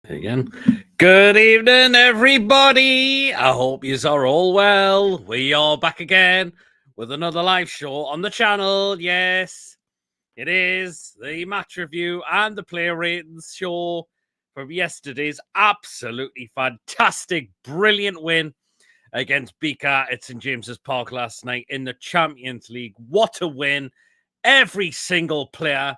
Again. Good evening, everybody. I hope you are all well. We are back again with another live show on the channel. Yes, it is the match review and the player ratings show from yesterday's absolutely fantastic, brilliant win against Bika at St. James's Park last night in the Champions League. What a win. Every single player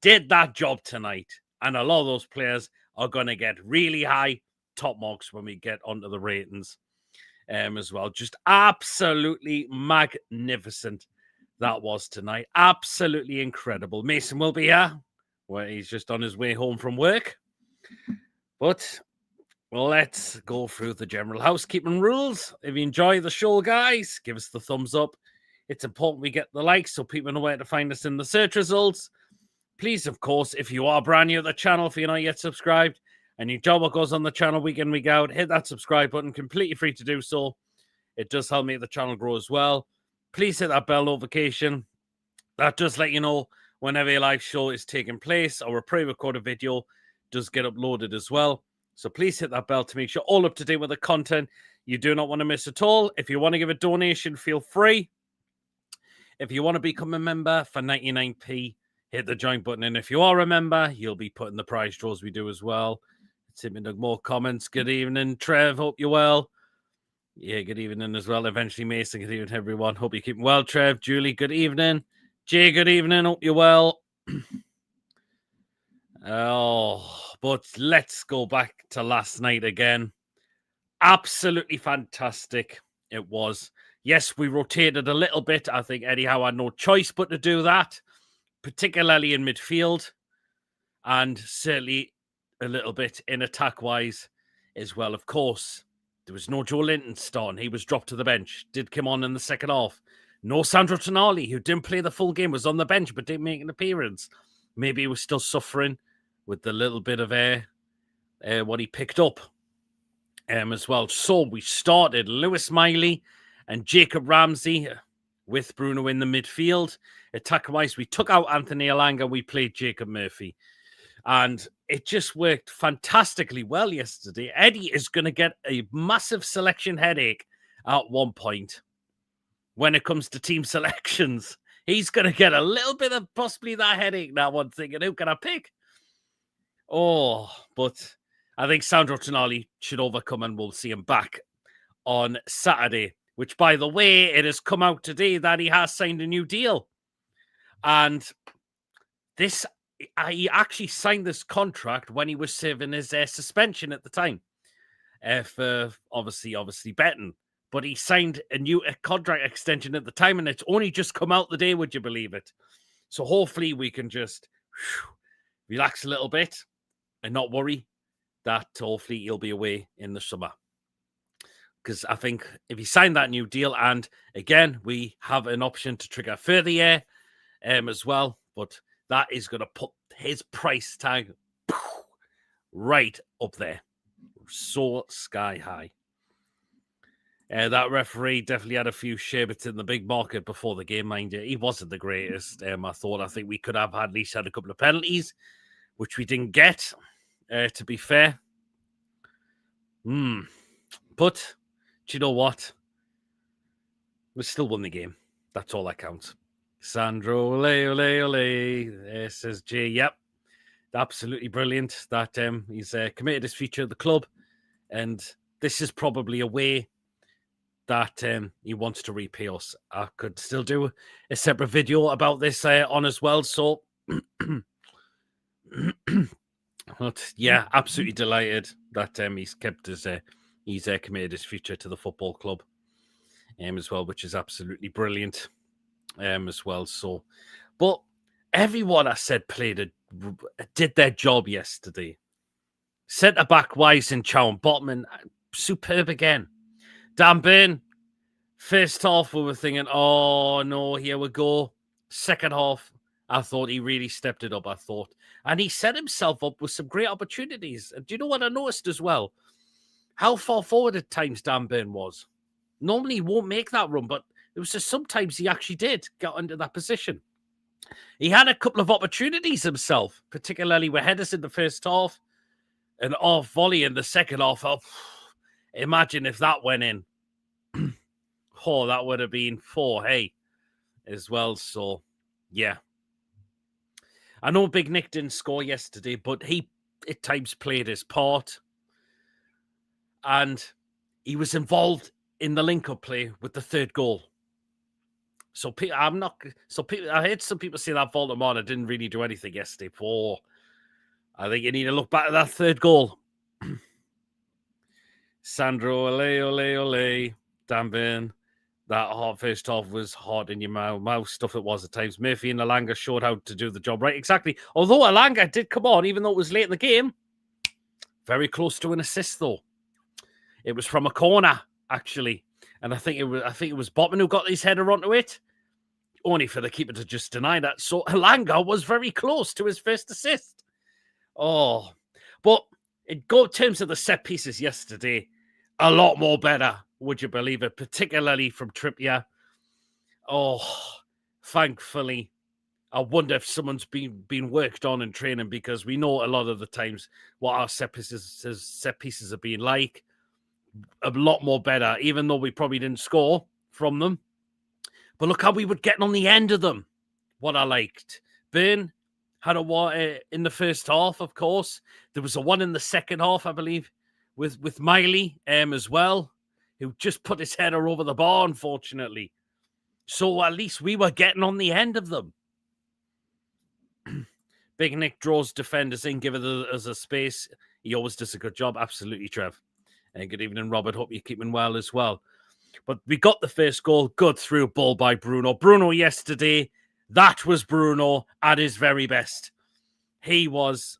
did that job tonight, and a lot of those players are going to get really high top marks when we get onto the ratings as well. Just absolutely magnificent that was tonight. Absolutely incredible. Mason will be here, where he's just on his way home from work. But let's go through the general housekeeping rules. If you enjoy the show, guys, give us the thumbs up. It's important we get the likes so people know where to find us in the search results. Please, of course, if you are brand new to the channel, if you're not yet subscribed, and you enjoy what goes on the channel week in, week out, hit that subscribe button, completely free to do so. It does help make the channel grow as well. Please hit that bell notification. That does let you know whenever a live show is taking place or a pre-recorded video does get uploaded as well. So please hit that bell to make sure all up to date with the content you do not want to miss at all. If you want to give a donation, feel free. If you want to become a member for 99p, hit the join button. And if you are a member, you'll be put in the prize draws we do as well. Let's see more comments. Good evening, Trev. Hope you're well. Yeah, good evening as well. Eventually, Mason. Good evening, everyone. Hope you're keeping well, Trev. Julie, good evening. Jay, good evening. Hope you're well. But let's go back to last night again. Absolutely fantastic it was. Yes, we rotated a little bit. I think Eddie Howe had no choice but to do that, particularly in midfield, and certainly a little bit in attack-wise as well. Of course, there was no Joe Linton starting. He was dropped to the bench. Did come on in the second half. No Sandro Tonali, who didn't play the full game, was on the bench but didn't make an appearance. Maybe he was still suffering with the little bit of air, what he picked up as well. So we started Lewis Miley and Jacob Ramsey with Bruno in the midfield. Attack-wise, we took out Anthony Elanga. We played Jacob Murphy. And it just worked fantastically well yesterday. Eddie is going to get a massive selection headache at one point when it comes to team selections. He's going to get a little bit of possibly that headache now, one thing. And who can I pick? But I think Sandro Tonali should overcome, and we'll see him back on Saturday, which, by the way, it has come out today that he has signed a new deal. And he actually signed this contract when he was serving his suspension at the time for obviously betting. But he signed a contract extension at the time, and it's only just come out the day, would you believe it? So hopefully we can just relax a little bit and not worry that hopefully he'll be away in the summer. Because I think if he signed that new deal, and again, we have an option to trigger further year as well, but that is going to put his price tag right up there. So sky high. That referee definitely had a few sherbets in the big market before the game, mind you. He wasn't the greatest. I think we could have at least had a couple of penalties, which we didn't get, to be fair. But do you know what? We still won the game. That's all that counts. Sandro, ole, ole, ole, says Jay. Yep, absolutely brilliant that he's committed his future to the club, and this is probably a way that he wants to repay us. I could still do a separate video about this on as well. So, but yeah, absolutely delighted that he's kept his he's committed his future to the football club as well, which is absolutely brilliant as well. So, but everyone I said did their job yesterday. Centre back wise in Chow and Botman, superb again. Dan Burn, first half we were thinking, oh no, here we go. Second half, I thought he really stepped it up, and he set himself up with some great opportunities. And do you know what I noticed as well? How far forward at times Dan Burn was. Normally he won't make that run, but it was just sometimes he actually did get into that position. He had a couple of opportunities himself, particularly with headers in the first half. an off volley in the second half. Oh, imagine if that went in. Oh, that would have been 4, hey, as well. So, yeah. I know Big Nick didn't score yesterday, but he at times played his part. And he was involved in the link-up play with the third goal. So I heard some people say that Voldemort didn't really do anything yesterday. I think you need to look back at that third goal. Sandro, ole. Danburn. That first half was hard in your mouth stuff it was at times. Murphy and Alanga showed how to do the job right. Exactly. Although Alanga did come on, even though it was late in the game, very close to an assist though. It was from a corner, actually. And I think it was Botman who got his header onto it. Only for the keeper to just deny that. So Alanga was very close to his first assist. Oh. But in terms of the set pieces yesterday, a lot more better, would you believe it? Particularly from Trippier. Oh, thankfully. I wonder if someone's been worked on in training, because we know a lot of the times what our set pieces have been like. A lot more better, even though we probably didn't score from them. But look how we were getting on the end of them. What I liked. Burn had a one in the first half, of course. There was a one in the second half, I believe, with Miley as well, who just put his header over the bar, unfortunately. So at least we were getting on the end of them. Big Nick draws defenders in, give us a space. He always does a good job. Absolutely, Trev. And good evening, Robert. Hope you're keeping well as well. But we got the first goal. Good through ball by Bruno. Bruno yesterday, that was Bruno at his very best. He was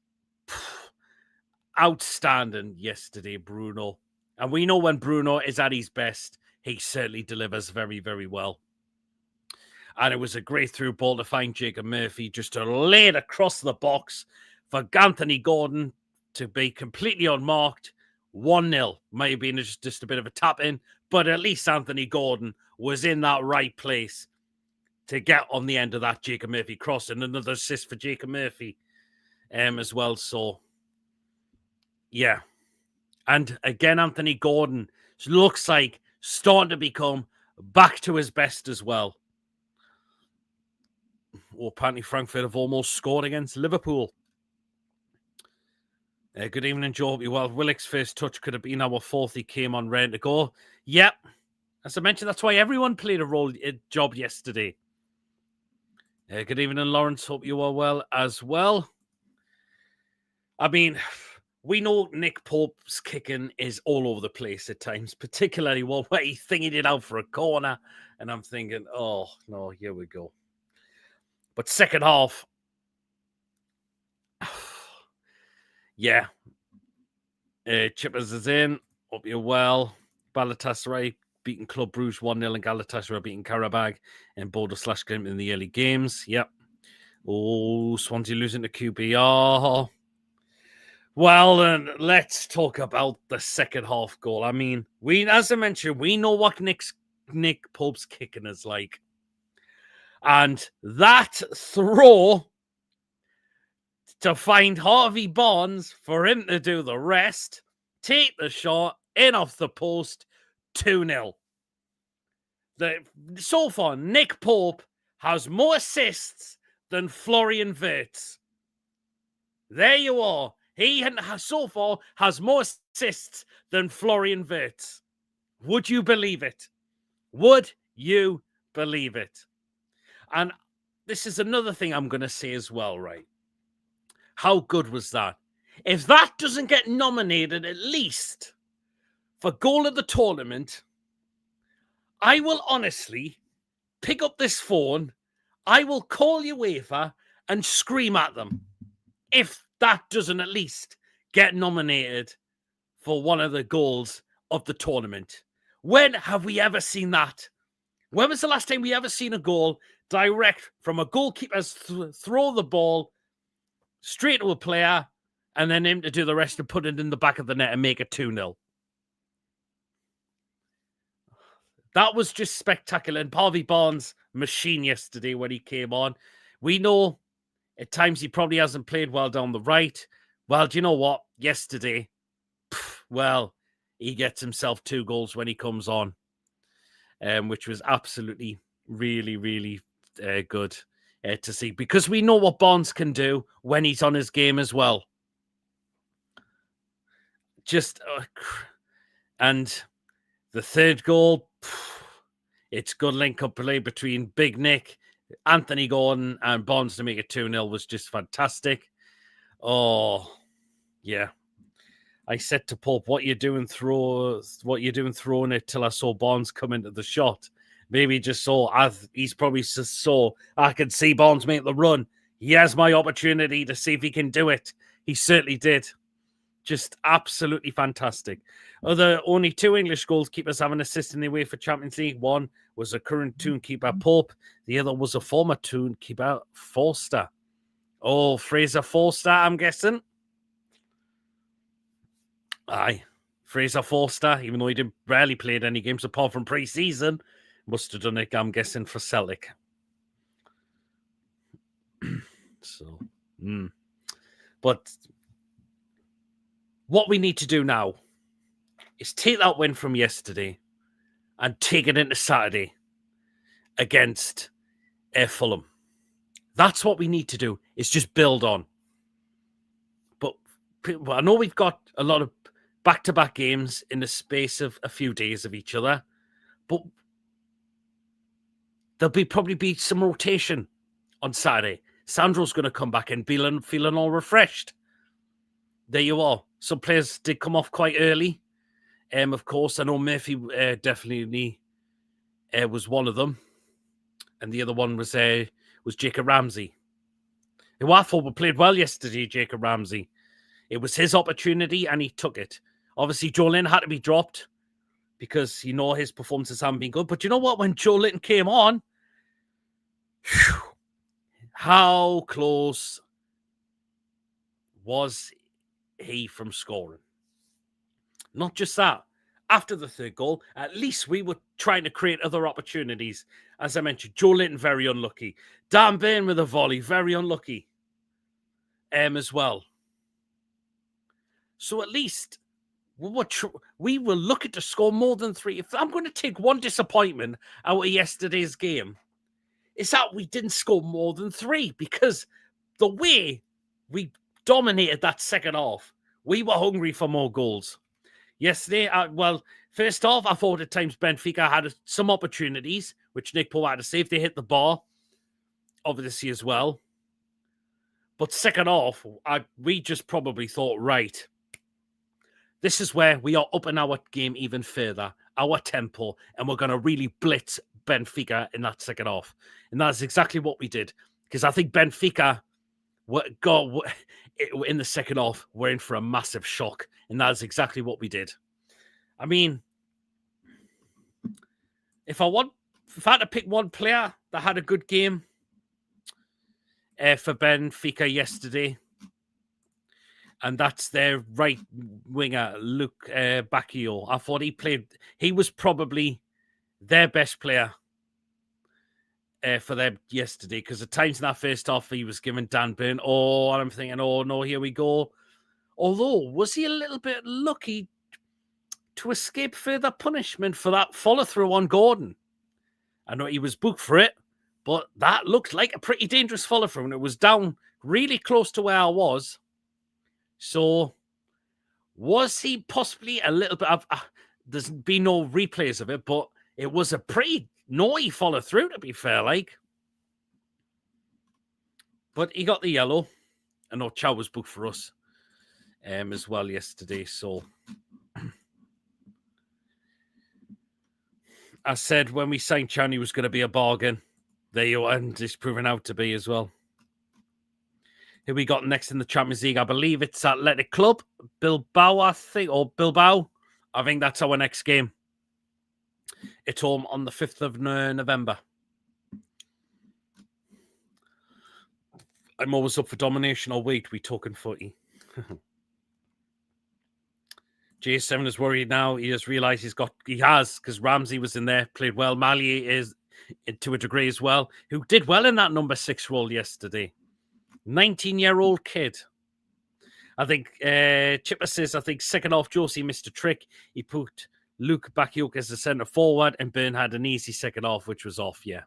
outstanding yesterday, Bruno. And we know when Bruno is at his best, he certainly delivers very, very well. And it was a great through ball to find Jacob Murphy, just to lay it across the box for Anthony Gordon to be completely unmarked. 1-0. Might have been just a bit of a tap in, but at least Anthony Gordon was in that right place to get on the end of that Jacob Murphy cross, and another assist for Jacob Murphy as well. So, yeah. And again, Anthony Gordon looks like starting to become back to his best as well. Oh, apparently Frankfurt have almost scored against Liverpool. Good evening, Joe. Hope you're well. Willick's first touch could have been our fourth. He came on ready to go. Yep. As I mentioned, that's why everyone played a job yesterday. Good evening, Lawrence. Hope you are well as well. I mean, we know Nick Pope's kicking is all over the place at times, particularly where he thingied it out for a corner. And I'm thinking, oh, no, here we go. But second half, yeah. Chippers is in. Hope you're well. Galatasaray beating Club Brugge 1-0, and Galatasaray beating Karabag and Boulder/Glimp in the early games. Yep. Oh, Swansea losing to QPR. Well, then let's talk about the second half goal. I mean, as I mentioned, we know what Nick Pope's kicking is like. And that throw to find Harvey Barnes for him to do the rest, take the shot, in off the post, 2-0. So far, Nick Pope has more assists than Florian Wirtz. There you are. He so far has more assists than Florian Wirtz. Would you believe it? Would you believe it? And this is another thing I'm going to say as well, right? How good was that? If that doesn't get nominated at least for goal of the tournament, I will honestly pick up this phone, I will call UEFA and scream at them if that doesn't at least get nominated for one of the goals of the tournament. When have we ever seen that? When was the last time we ever seen a goal direct from a goalkeeper's throw the ball straight to a player and then him to do the rest and put it in the back of the net and make it 2-0? That was just spectacular. And Harvey Barnes' machine yesterday when he came on. We know at times he probably hasn't played well down the right. Well, do you know what? Yesterday, well, he gets himself 2 goals when he comes on, which was absolutely really, really good to see, because we know what Bonds can do when he's on his game as well. And the third goal, it's good link-up play between Big Nick, Anthony Gordon, and Bonds to make it 2-0 was just fantastic. Oh, yeah. I said to Pope, what you doing throwing it till I saw Bonds come into the shot. Maybe just he's probably just saw I can see Bonds make the run. He has my opportunity to see if he can do it. He certainly did. Just absolutely fantastic. Only 2 English goalkeepers have an assist in the UEFA Champions League. One was a current Toon keeper, Pope. The other was a former Toon keeper, Forster. Oh, Fraser Forster, I'm guessing. Aye, Fraser Forster, even though he didn't barely played any games apart from pre-season, must have done it, I'm guessing, for Celtic. But what we need to do now is take that win from yesterday and take it into Saturday against Fulham. That's what we need to do, is just build on. But I know we've got a lot of back-to-back games in the space of a few days of each other, but there'll probably be some rotation on Saturday. Sandro's going to come back and feeling all refreshed. There you are. Some players did come off quite early. Of course, I know Murphy definitely was one of them, and the other one was Jacob Ramsey, who I thought played well yesterday. Jacob Ramsey, it was his opportunity and he took it. Obviously, Joe Linton had to be dropped because his performances haven't been good. But you know what? When Joe Linton came on, how close was he from scoring? Not just that. After the third goal, at least we were trying to create other opportunities. As I mentioned, Joe Linton, very unlucky. Dan Burn with a volley, very unlucky as well. So at least we were looking to score more than 3. If I'm going to take one disappointment out of yesterday's game, it's that we didn't score more than 3, because the way we dominated that second half, we were hungry for more goals. Yesterday, first off, I thought at times Benfica had some opportunities, which Nick Pope had to save. They hit the bar, obviously, as well. But second half, we just probably thought, right, this is where we are upping our game even further, our tempo, and we're going to really blitz Benfica in that second half. And that's exactly what we did, because I think Benfica in the second half, we're in for a massive shock, and that's exactly what we did. I mean, if I had to pick one player that had a good game for Benfica yesterday, and that's their right winger, Luke Bacchio. I thought he was probably their best player for them yesterday, because at times in that first half, he was given Dan Burn. Oh, and I'm thinking, oh no, here we go. Although, was he a little bit lucky to escape further punishment for that follow-through on Gordon? I know he was booked for it, but that looked like a pretty dangerous follow-through, and it was down really close to where I was. So, was he possibly a little bit of... there's been no replays of it, but it was a pretty naughty follow-through, to be fair, like. But he got the yellow. I know Chow was booked for us as well yesterday, so... I said when we signed Chow, he was going to be a bargain. There you are, and it's proven out to be as well. Who we got next in the Champions League? I believe it's Athletic Club, Bilbao, I think, or Bilbao. I think that's our next game. It's home on the 5th of November. I'm always up for domination or wait, we talking footy. J7 is worried now. He has realised because Ramsey was in there, played well. Mali is to a degree as well, who did well in that number 6 role yesterday. 19-year-old kid. I think Chipper says, I think second half, Josie missed a trick. He put Luke Bakayoko as the centre forward, and Byrne had an easy second half, which was off. Yeah,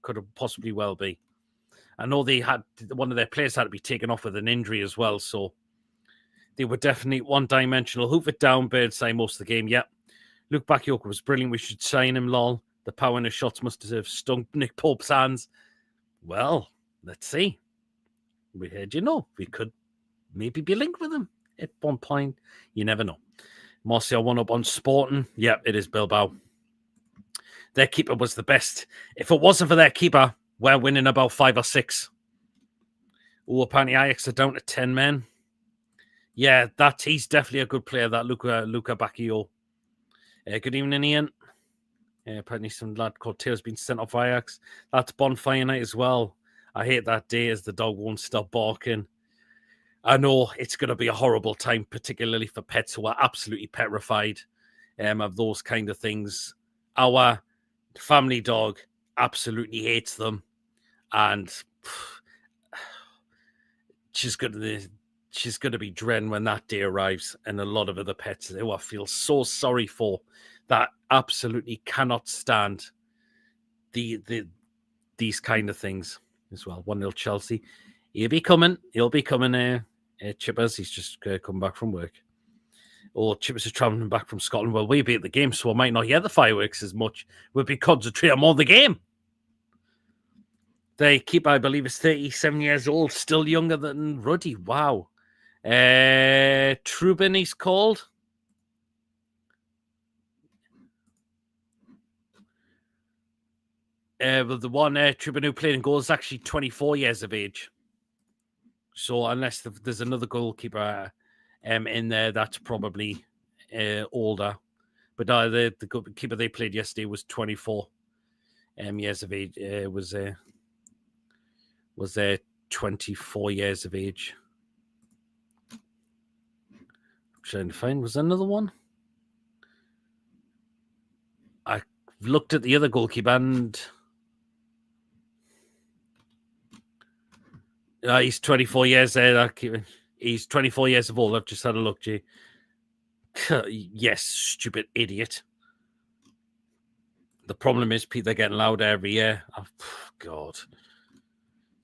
could have possibly well be. I know they had one of their players had to be taken off with an injury as well, so they were definitely one-dimensional. Hoof it down, Birdside most of the game. Yep. Luke Bakayoko was brilliant. We should sign him, lol. The power in his shots must have stunk Nick Pope's hands. Well, let's see. We heard, we could maybe be linked with him at one point. You never know. Martial won up on Sporting. Yep, it is Bilbao. Their keeper was the best. If it wasn't for their keeper, we're winning about 5 or 6. Oh, apparently Ajax are down to 10 men. Yeah, he's definitely a good player, that Luca Bacchio. Good evening, Ian. Apparently some lad called Taylor's been sent off Ajax. That's bonfire night as well. I hate that day as the dog won't stop barking. I know it's going to be a horrible time, particularly for pets who are absolutely petrified of those kind of things. Our family dog absolutely hates them, and she's going to be dreading when that day arrives. And a lot of other pets who I feel so sorry for that absolutely cannot stand these kind of things as well. 1-0 Chelsea. He'll be coming. Chippers, he's just come back from work. Oh, Chippers is travelling back from Scotland. Well, we'll be at the game, so I might not hear the fireworks as much. We'll be concentrating more on the game. The keeper, I believe, is 37 years old, still younger than Ruddy. Wow. Trubin, he's called. Well, the one Trubin who played in goal is actually 24 years of age. So unless there's another goalkeeper in there, that's probably older. But the goalkeeper they played yesterday was 24 years of age. Was 24 years of age. I'm trying to find, was there another one? I looked at the other goalkeeper and he's 24 years there. He's 24 years of old. I've just had a look, G. Yes, stupid idiot. The problem is, Pete, they're getting louder every year. Oh, God.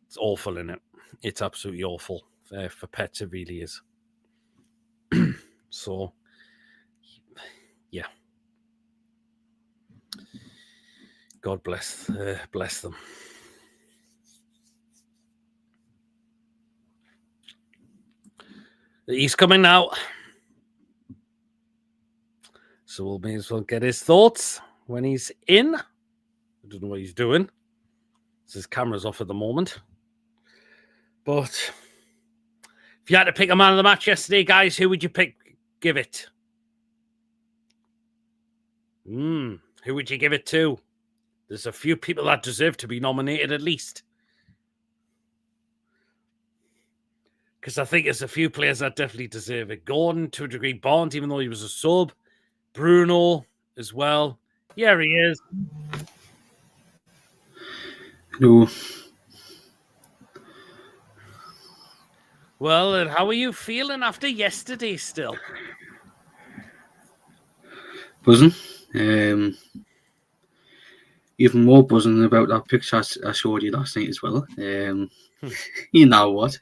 It's awful, isn't it? It's absolutely awful. For pets, it really is. So, yeah. God bless them. He's coming now. So we'll may as well get his thoughts when he's in. I don't know what he's doing. His camera's off at the moment. But if you had to pick a man of the match yesterday, guys, who would you give it? Who would you give it to? There's a few people that deserve to be nominated at least. Because I think there's a few players that definitely deserve it. Gordon, to a degree, Barnes, even though he was a sub. Bruno as well. Yeah, he is. No. Well, and how are you feeling after yesterday still? Buzzing. Even more buzzing about that picture I showed you last night as well. You know what?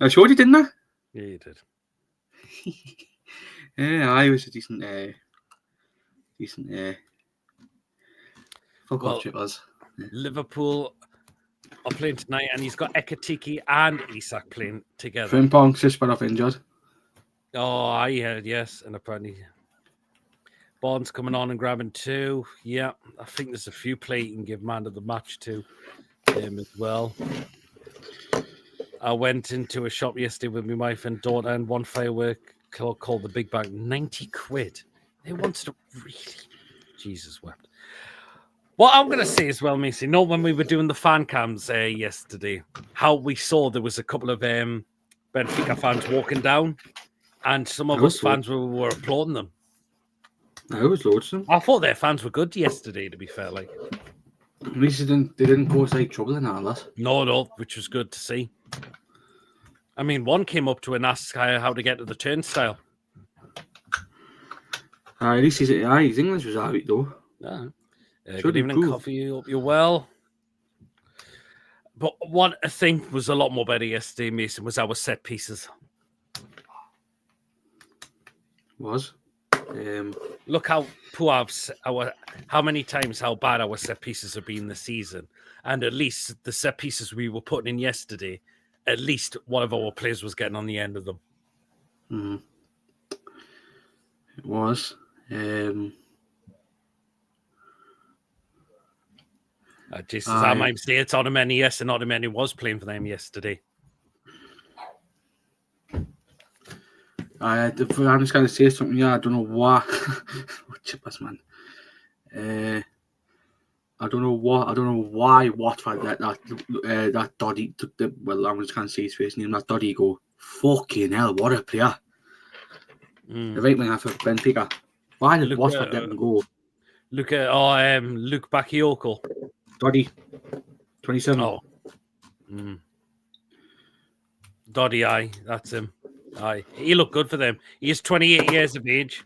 I showed you, didn't I? Yeah, you did. I was a decent fuck off it was. Liverpool are playing tonight, and he's got Ekatike and Isak playing together. Frimpong's just been off injured. Oh, I heard, yes, and apparently Bond's coming on and grabbing 2. Yeah, I think there's a few play you can give man of the match to him as well. I went into a shop yesterday with my wife and daughter, and one firework called the Big Bang, 90 quid. They wanted to really... Jesus wept. What I'm going to say as well, Macy, when we were doing the fan cams yesterday, how we saw there was a couple of Benfica fans walking down, and some of us fans were applauding them. I was loads of them. I thought their fans were good yesterday, to be fair. Like, at least they didn't cause like trouble and all that. No, which was good to see. I mean, one came up to and asked how to get to the turnstile. At least his English was alright though. Yeah. Should Good evening, improve. Coffee. Hope you're well. But what I think was a lot more better yesterday, Mason, was our set pieces. Look how poor how many times how bad our set pieces have been this season, and at least the set pieces we were putting in yesterday, at least one of our players was getting on the end of them. It was. Just as I might say, it's Ottomani, yes, and Ottomani was playing for them yesterday. I'm just going to say something. Yeah, I don't know why. Chippers, man. I don't know why Watford that Doddy took the. Well, I'm just going to say his face name. That Doddy go. Fucking hell! What a player. The right winger for Benfica. Why did Watford let him go? Luke Bakayoko. Doddy. 27. Oh. Doddy, aye, that's him. Aye, he looked good for them. He is 28 years of age.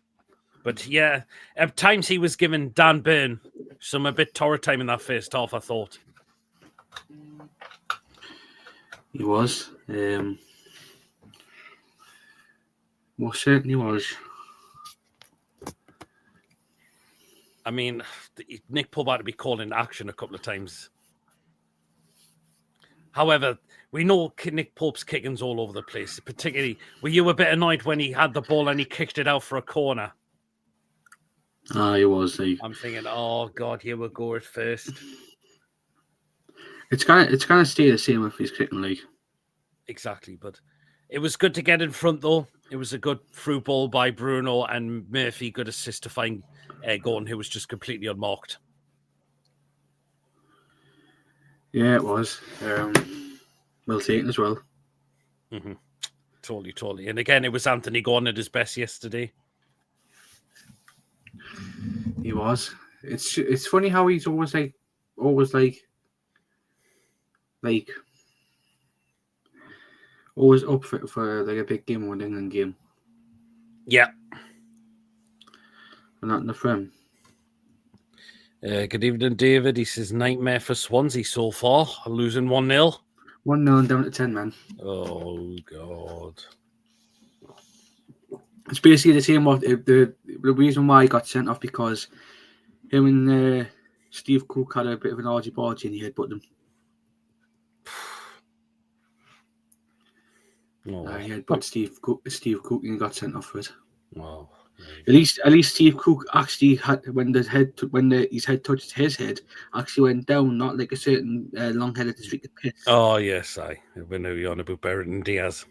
But yeah, at times he was giving Dan Burn some a bit torrid time in that first half, I thought. He was. Well, certainly was. I mean, Nick Pope had to be called into action a couple of times. However, we know Nick Pope's kicking's all over the place. Particularly, were you a bit annoyed when he had the ball and he kicked it out for a corner? He was. I'm thinking, oh God, here we go at first. It's gonna stay the same if he's kicking league. Exactly, but it was good to get in front though. It was a good through ball by Bruno and Murphy. Good assist to find Gordon, who was just completely unmarked. Yeah, it was. Well taken as well. Mm-hmm. Totally. And again, it was Anthony Gordon at his best yesterday. He was. It's funny how he's always like always up for like a big game or an England game. Yeah. And not in the frame. Good evening, David. He says nightmare for Swansea so far, losing 1-0. 1-0 down to 10, man. Oh God. It's basically the same. The reason why he got sent off because him and Steve Cook had a bit of an argy-bargy and he headbutted him. He headbutted Steve Cook and he got sent off for it. Wow. At least Steve Cook actually had his head touched his head, actually went down, not like a certain long-headed streak of piss. Oh yes, we know you're on about Bertrand Diaz.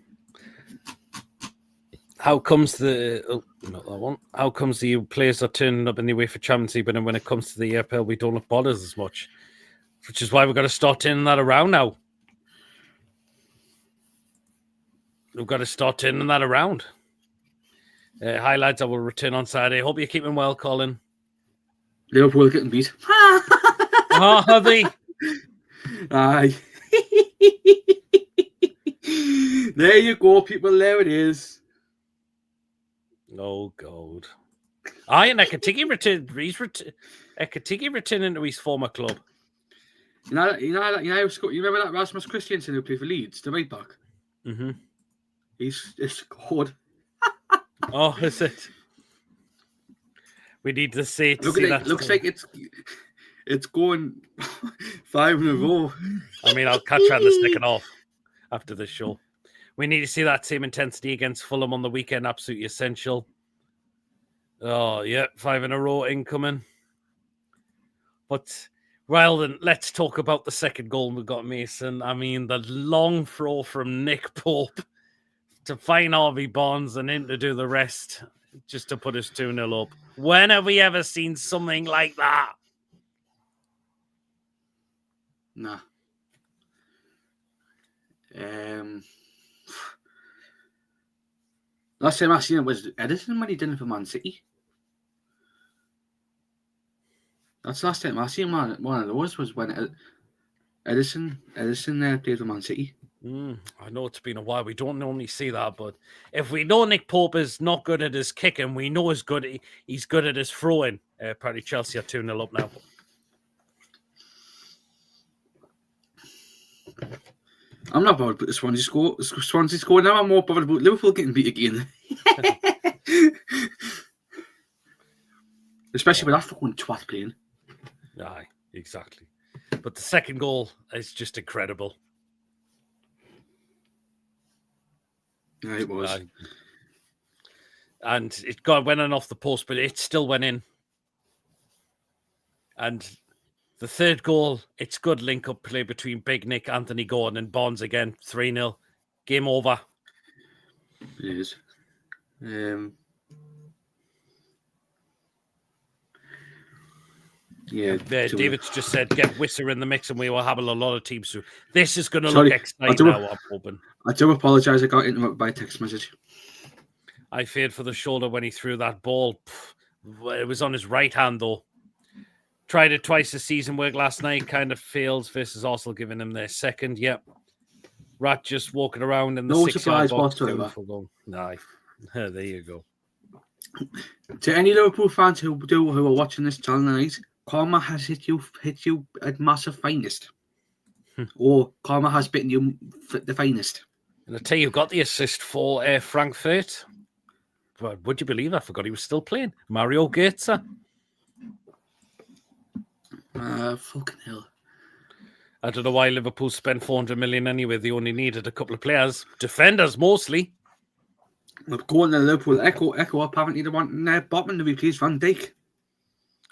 How comes not that one? How comes the players are turning up in the UEFA Champions League, but then when it comes to the EFL, we don't look bothered as much? Which is why we've got to start turning that around now. We've got to start turning that around. Hi lads, I will return on Saturday. Hope you're keeping well, Colin. Liverpool getting beat. Oh, are they? Aye. There you go, people. There it is. Oh God. Aye, and Ekatiki returned. Ekatiki returning to his former club. You remember that Rasmus Christiansen who played for Leeds, the right back? Mm-hmm. He's scored. Oh, is it? We need to see. Looks like it's going 5 in a row. I mean, I'll catch you on the second off after the show. We need to see that same intensity against Fulham on the weekend. Absolutely essential. Oh, yeah, 5 in a row incoming. But, well, then let's talk about the second goal we got, Mason. I mean, the long throw from Nick Pope to find Harvey Barnes and him to do the rest just to put us 2-0 up. When have we ever seen something like that? Nah. Last time I seen it was Edison when he did it for Man City. That's the last time I seen one of those was when Edison played for Man City. I know it's been a while. We don't normally see that, but if we know Nick Pope is not good at his kicking, we know he's good at his throwing. Apparently Chelsea are 2-0 up now. I'm not bothered about the Swansea score now. I'm more bothered about Liverpool getting beat again. Especially with that fucking twat playing. Aye, exactly. But the second goal is just incredible. Yeah, it was. And it went in off the post, but it still went in. And the third goal, it's good link-up play between Big Nick, Anthony Gordon, and Bonds again. 3-0. Game over. It is. Yeah. David's just said, get Whistler in the mix, and we will have a lot of teams through. This is going to look exciting now, I'm hoping. I do apologise. I got interrupted by a text message. I feared for the shoulder when he threw that ball. It was on his right hand, though. Tried it twice this season, worked last night, kind of fails versus Arsenal, giving them their second. Yep. Rat just walking around in the 6-yard box. Nah, there you go. To any Liverpool fans who are watching this channel tonight, karma has hit you at massive finest. Or karma has bitten you the finest. And I tell you, got the assist for Frankfurt. But would you believe I forgot he was still playing? Mario Götze. Fucking hell. I don't know why Liverpool spent 400 million anyway. They only needed a couple of players. Defenders, mostly. We're going to Liverpool Echo apparently they want Botman to replace Van Dijk.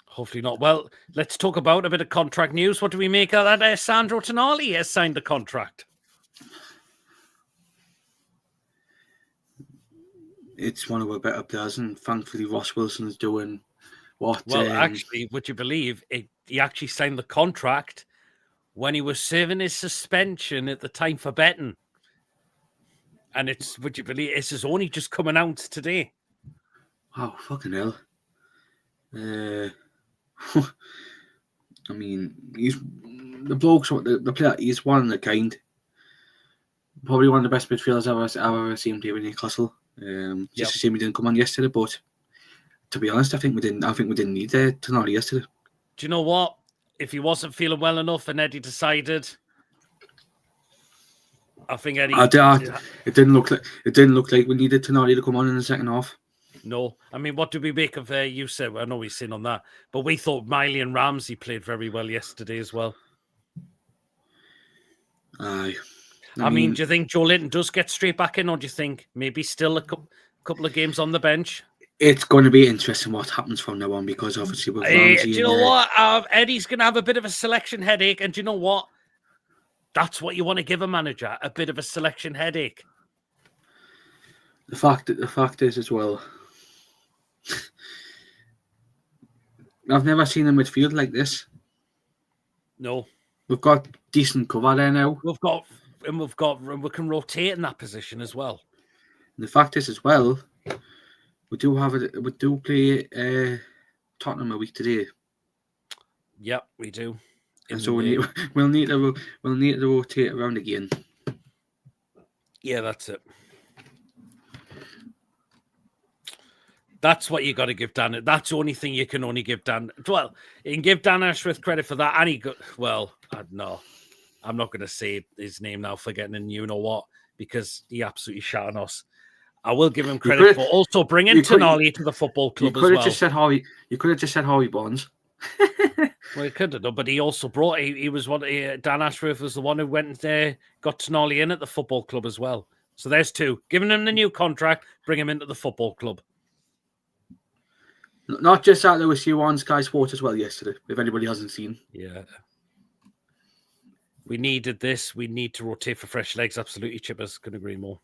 Hopefully not. Well, let's talk about a bit of contract news. What do we make of that? Sandro Tonali has signed the contract. It's one of our better players, and thankfully Ross Wilson is doing what... Well, actually, would you believe, he actually signed the contract when he was serving his suspension at the time for betting. And would you believe, this is only just come announced today. Wow, fucking hell. I mean, he's the bloke's the player. He's one of a kind. Probably one of the best midfielders I've ever seen play with Newcastle. Just a shame he didn't come on yesterday, but to be honest, I think we didn't need Tonali yesterday. Do you know what? If he wasn't feeling well enough, and Eddie decided, I think Eddie. It didn't look like we needed Tonali to come on in the second half. No, I mean, what do we make of you said? I know we've seen on that, but we thought Miley and Ramsey played very well yesterday as well. Aye. I mean, do you think Joe Linton does get straight back in, or do you think maybe still a couple of games on the bench? It's going to be interesting what happens from now on, because obviously with Ramsey... do you know what? Eddie's going to have a bit of a selection headache, and do you know what? That's what you want to give a manager, a bit of a selection headache. The fact is as well, I've never seen a midfield like this. No. We've got decent cover there now. We can rotate in that position as well. And the fact is as well, we do play Tottenham a week today. Yep, we do. And so we'll need to rotate around again. Yeah, that's it. That's what you got to give Dan. That's the only thing you can only give Dan. Well, you can give Dan Ashworth credit for that. And no, I'm not going to say his name now, forgetting and you know what, because he absolutely shot on us. I will give him credit for also bringing Tonali to the football club as well. You could have just said Harvey Barnes. Well, he could have done, but he also brought. He was Dan Ashworth was the one who went and got Tonali in at the football club as well. So there's two. Giving him the new contract, bring him into the football club. Not just that, there was you on Sky Sports as well yesterday, if anybody hasn't seen. Yeah. We needed this. We need to rotate for fresh legs. Absolutely, Chippers. Couldn't agree more.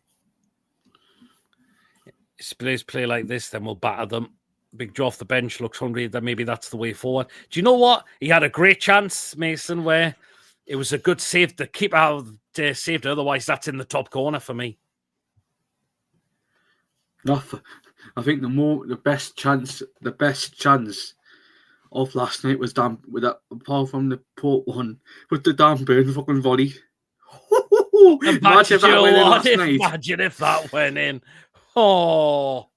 If players play like this, then we'll batter them. Big Joe off the bench looks hungry. Then maybe that's the way forward. Do you know what? He had a great chance, Mason, where it was a good save. The keeper saved it. Otherwise, that's in the top corner for me. I think the best chance of last night was apart from the Port one, with the Dan Burn fucking volley. Imagine if that went in last night. Imagine if that went in. Oh,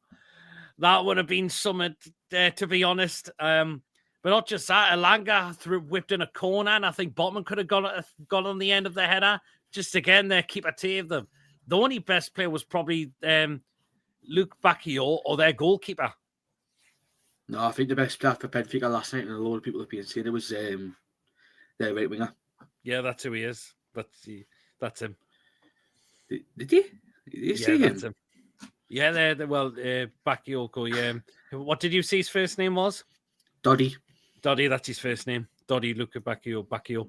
that would have been something, to be honest. But not just that, Elanga whipped in a corner, and I think Botman could have got on the end of the header. Just again, their keeper saved them. The only best player was probably Luke Bacchio or their goalkeeper. No, I think the best player for Benfica last night, and a lot of people have been saying it, was their right winger. Yeah, that's who he is. That's him. Did you? Did you see him? Him. Yeah, Bakayoko, yeah. What did you see his first name was? Doddy, that's his first name. Doddy Luca Bakio.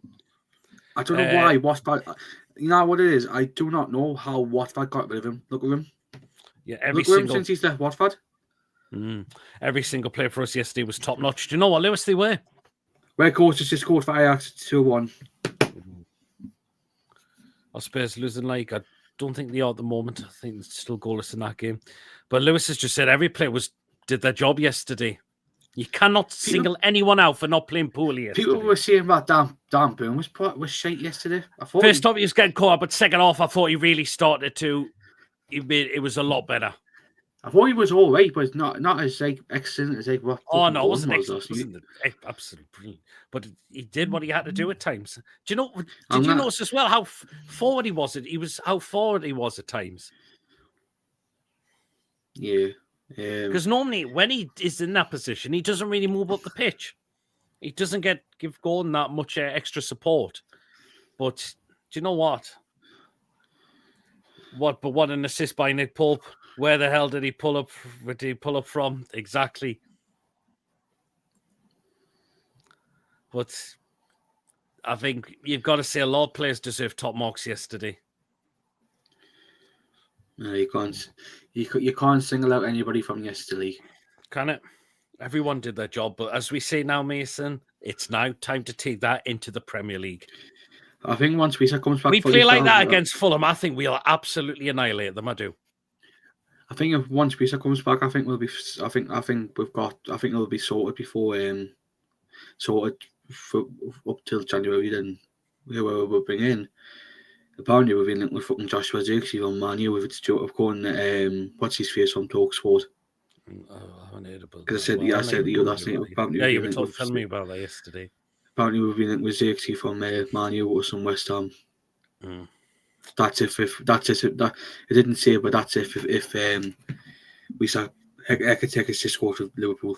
I don't know why Watford... You know what it is? I do not know how Watford got rid of him. Look at him. Yeah, since he's left Watford. Every single player for us yesterday was top notch. Do you know what, Lewis, they were? Red coaches just scored for Ajax 2-1. I suppose losing I don't think they are at the moment. I think it's still goalless in that game. But Lewis has just said every player did their job yesterday. You cannot single anyone out for not playing poorly yesterday. People were saying about Dan Boone was shite yesterday. First half he was getting caught up, but second half I thought he really started to. It was a lot better. I thought he was all right, but not as excellent as what. Oh no, it wasn't excellent. Absolutely brilliant. But he did what he had to do at times. Do you know? Did you notice as well how forward he was? How forward he was at times. Yeah. Because normally when he is in that position, he doesn't really move up the pitch. He doesn't give Gordon that much extra support. But do you know what? What an assist by Nick Pope. Where the hell did he pull up? Where did he pull up from? Exactly. But I think you've got to say a lot of players deserve top marks yesterday. No, you can't. You can't single out anybody from yesterday. Can it? Everyone did their job, but as we say now, Mason, it's now time to take that into the Premier League. I think once Wisa comes back, we play like that against Fulham. I think we'll absolutely annihilate them. I do. I think if once Wisa comes back, I think we'll be. I think it'll be sorted before sorted for, up till January. Then whoever we'll bring in. Apparently, we've been linked with fucking Joshua Zirkzee on Man U with its joke of going. What's his face on TalkSport? I haven't heard about that. Because I said to you last night. Yeah, you were telling me about that yesterday. Apparently, we've been linked with Zirkzee from Man U or some West Ham. That's if it didn't say, but that's if we saw Hecate to score for Liverpool.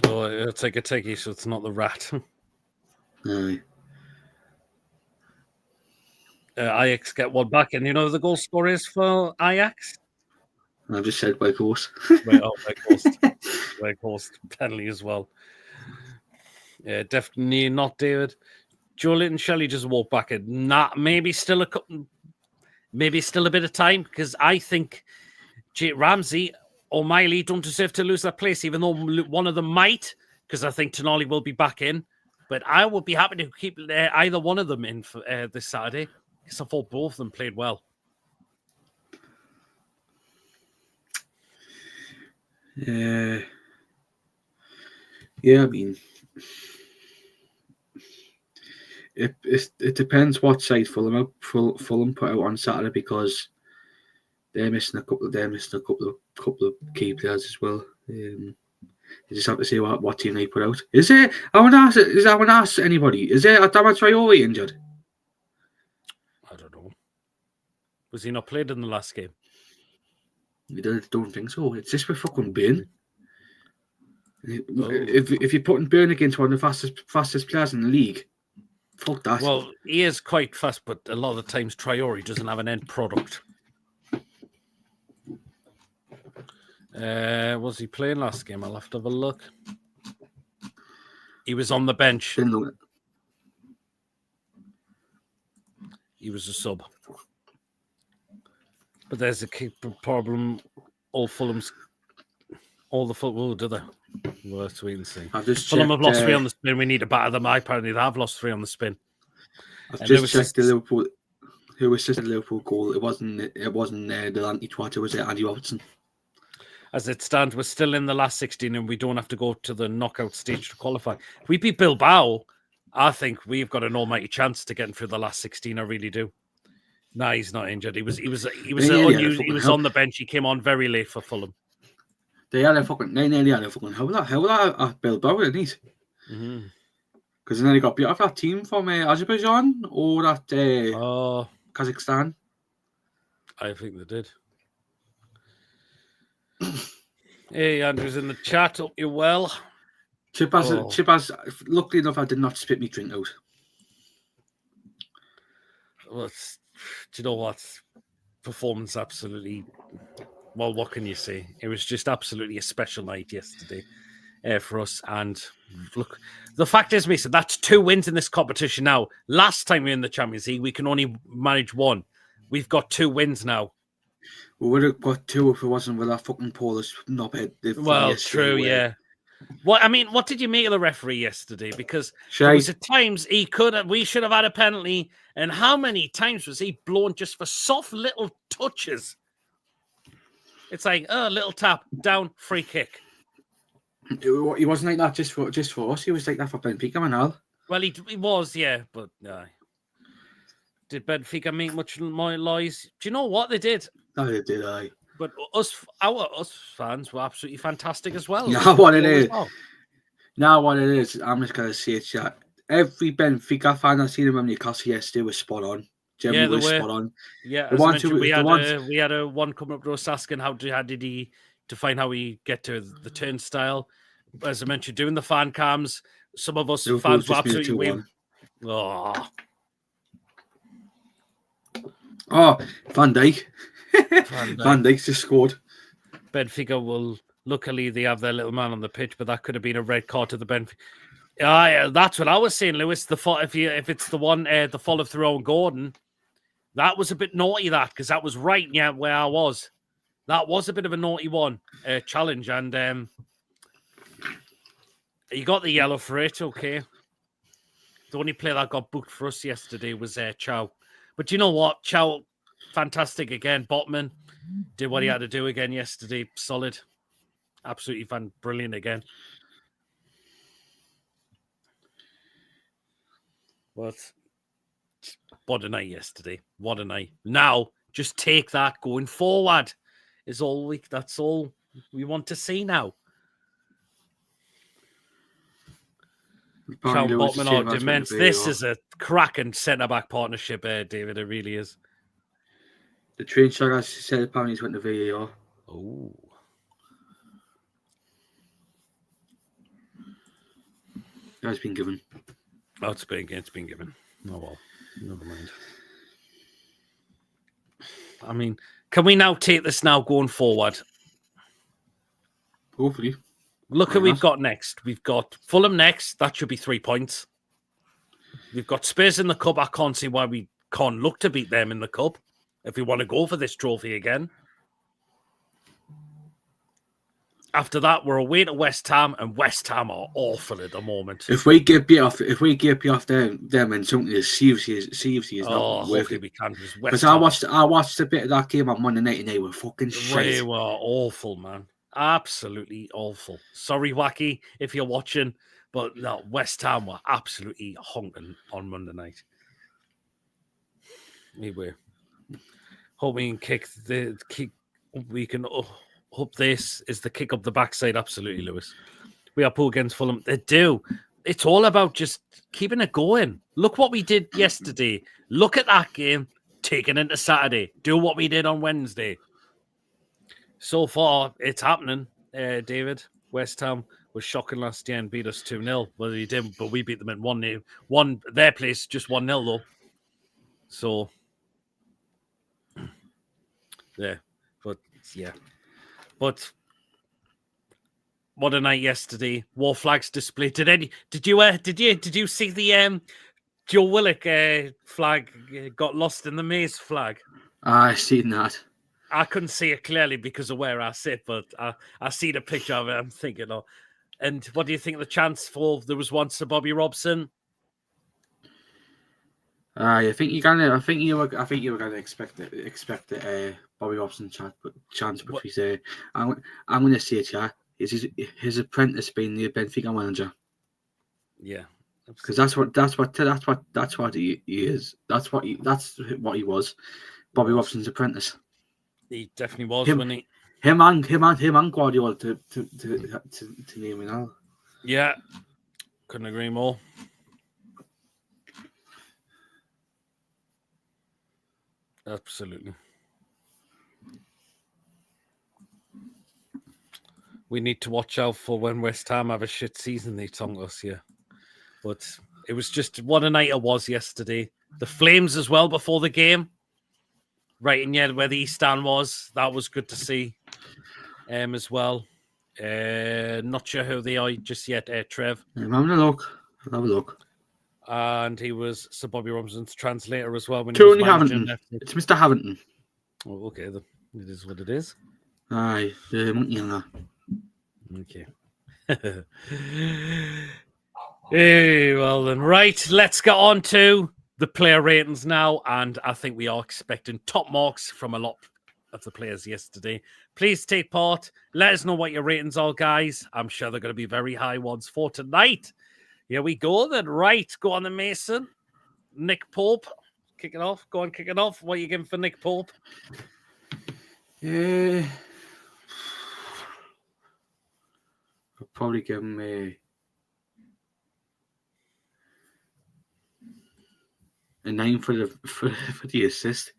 Oh, it'll take a takey, so it's not the rat. Aye. Ajax get one back, and you know who the goal scorer is for Ajax? And I've just said White Horse. White Horse penalty as well. Yeah, definitely not David. Joe Shelley just walked back in. Maybe still a bit of time, because I think Ramsey or Miley don't deserve to lose their place, even though one of them might, because I think Tonali will be back in. But I would be happy to keep either one of them in for this Saturday, because I thought both of them played well. Yeah, I mean, it depends what side Fulham put out on Saturday, because they're missing a couple of key players as well. You just have to see what team they put out. Is I want to ask anybody, is there Adama Traore injured? I don't know. Was he not played in the last game? I don't think so. It's just with fucking Burn. If you're putting Burn against one of the fastest players in the league, fuck that. Well, he is quite fast, but a lot of the times Traore doesn't have an end product. Was he playing last game? I'll have to have a look. He was on the bench. He was a sub. But there's a key problem. All the football, do they? Well, let's wait and see. Fulham have lost 3 on the spin. We need to batter them. Apparently, they have lost 3 on the spin. I've just checked the Liverpool. Who assisted the Liverpool goal? It wasn't the anti-twat. It was Andy Robertson. As it stands, we're still in the last 16, and we don't have to go to the knockout stage to qualify. If we beat Bilbao, I think we've got an almighty chance to get through the last 16. I really do. No, he's not injured. He was They nearly had a unused. He fucking was help. on the bench. He came on very late for Fulham. They nearly had a fucking how that at Bilbao, didn't he? Mm-hmm. Because then they got beat off that team from Azerbaijan or that Oh, Kazakhstan. I think they did. Hey, Andrew's in the chat. Hope you're well. Chip has, luckily enough, I did not spit me drink out. Well, do you know what? Performance absolutely. Well, what can you say? It was just absolutely a special night yesterday for us. And look, the fact is, Mason, that's 2 wins in this competition now. Last time we were in the Champions League, we can only manage 1. We've got 2 wins now. We would have got 2 if it wasn't with that fucking Polish knobhead. Well, true, yeah. What did you make of the referee yesterday? Because there was at times we should have had a penalty, and how many times was he blown just for soft little touches? It's like, little tap, down, free kick. He wasn't like that just for us. He was like that for Benfica and all. Well, he was, yeah, but did Benfica make much more noise? Do you know what they did? No, they did, aye. But us fans were absolutely fantastic as well. Now what it is, I'm just gonna say it, chat. Every Benfica fan I've seen him in Newcastle yesterday was spot on. Yeah, they were spot on. Yeah, as I mentioned, we had a one coming up to us asking how did he define how he get to the turnstile. As I mentioned, doing the fan cams. Some of us fans were absolutely Van Dijk. Van Dijk just scored. Benfica will luckily they have their little man on the pitch, but that could have been a red card to the Benfica. Yeah, that's what I was saying, Lewis. If it's the one the follow through on Gordon, that was a bit naughty. Because that was right where I was. That was a bit of a naughty one challenge, and you got the yellow for it. Okay, the only player that got booked for us yesterday was Chow. But you know what, Chow, fantastic again. Botman did what he had to do again yesterday. Solid, absolutely brilliant again. What a night yesterday. What a night. Now, just take that going forward. That's all we want to see now. Chow Botman are immense. This is a cracking centre-back partnership, David. It really is. The train shot, as said, apparently he's went to VAR. Oh. That's been given. Oh, it's been given. Oh, well. Never mind. I mean, can we now take this now going forward? Hopefully. Look who we've got next. We've got Fulham next. That should be 3 points. We've got Spurs in the Cup. I can't see why we can't look to beat them in the Cup if we want to go for this trophy again. After that, we're away to West Ham, and West Ham are awful at the moment. If we get beat off them and something as seriously is not worth it. We can. Because I watched a bit of that game on Monday night and they were fucking shit. They were awful, man. Absolutely awful. Sorry, Wacky, if you're watching, but no, West Ham were absolutely honking on Monday night. Anyway, hope we can hope this is the kick up the backside. Absolutely, Lewis. We are poor against Fulham. They do. It's all about just keeping it going. Look what we did yesterday. Look at that game. Taking into Saturday. Do what we did on Wednesday. So far, it's happening, David. West Ham was shocking last year and beat us 2-0. Well, they did, but we beat them at 1-0. Their place, just 1-0, though. So, yeah. But what a night yesterday. War flags displayed. Did you see the Joe Willock flag got lost in the Maze flag? I seen that. I couldn't see it clearly because of where I sit, but I see the picture of it. I'm thinking, and what do you think the chance for there was once a Bobby Robson? I think you were gonna expect the Bobby Robson chance, but we say I'm gonna say it, yeah. His apprentice being the Benfica manager. Yeah, Because that's what he is. That's what he was. Bobby Robson's apprentice. He definitely was, Him- wasn't he? Him and Guardiola to name it all. Yeah, couldn't agree more. Absolutely. We need to watch out for when West Ham have a shit season, they tongue us here. But it was just what a night it was yesterday. The Flames as well before the game. Right in yet where the East Stand was. That was good to see as well. Not sure who they are just yet, Trev. I'm having a look. I'll have a look. And he was Sir Bobby Robson's translator as well when he Tony was managing. Havington. It's Mr. Havington. Oh, okay, then. It is what it is. Aye, the monkey on that. Okay. Hey, well then, right, let's get on to the player ratings now, and I think we are expecting top marks from a lot of the players yesterday. Please take part. Let us know what your ratings are, guys. I'm sure they're going to be very high ones for tonight. Here we go then. Right, go on the Mason. Nick Pope, kick it off. Go on, kick it off. What are you giving for Nick Pope? Yeah. I'll probably give him a 9 for the assist.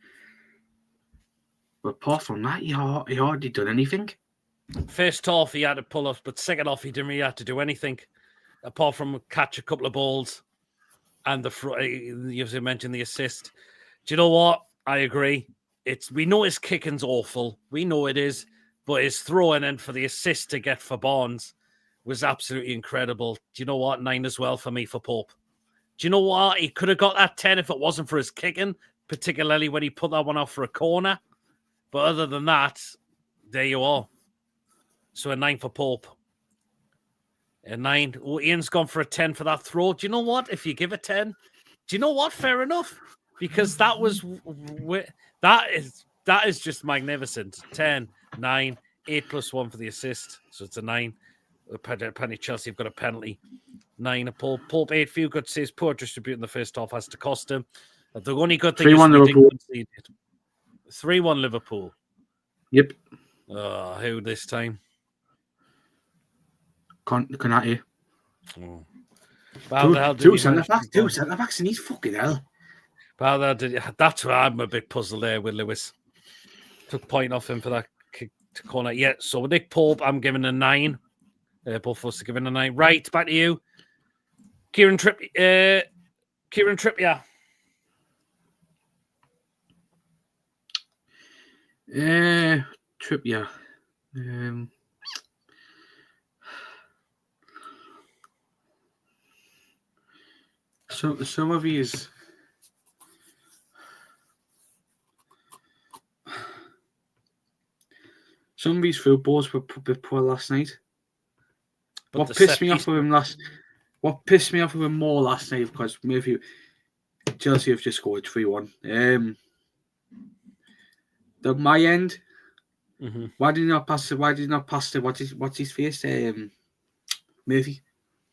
But apart from that, he hardly done anything. First half, he had to pull up, but second half, he didn't really have to do anything apart from catch a couple of balls and you mentioned the assist. Do you know what? I agree. We know his kicking's awful. We know it is, but his throwing in for the assist to get for Barnes was absolutely incredible. Do you know what? 9 as well for me for Pope. Do you know what? He could have got that 10 if it wasn't for his kicking, particularly when he put that one off for a corner. But other than that, there you are. So a 9 for Pope. A 9. Oh, Ian's gone for a 10 for that throw. Do you know what? If you give a 10, do you know what? Fair enough. Because that is just magnificent. 10, 9, 8 plus 1 for the assist. So it's a 9. Apparently Chelsea have got a penalty. 9 a Pope. Pope 8 few good saves. Poor distributing the first half has to cost him. The only good thing is we didn't concede it. 3-1 Liverpool. Yep. Who this time? Konate. Oh. Two centre-backs and he's fucking hell. That's why I'm a bit puzzled there with Lewis. Took point off him for that kick to corner. Yeah, so with Nick Pope, I'm giving a 9. Both of us are giving a 9. Right, back to you. Kieran Trippier. Trippier. Some of these. Some of these footballs were a bit poor last night. What pissed me off with him more last night, because maybe Chelsea have just scored 3-1. My end. Mm-hmm. Why did he not pass it? What's his face? Murphy.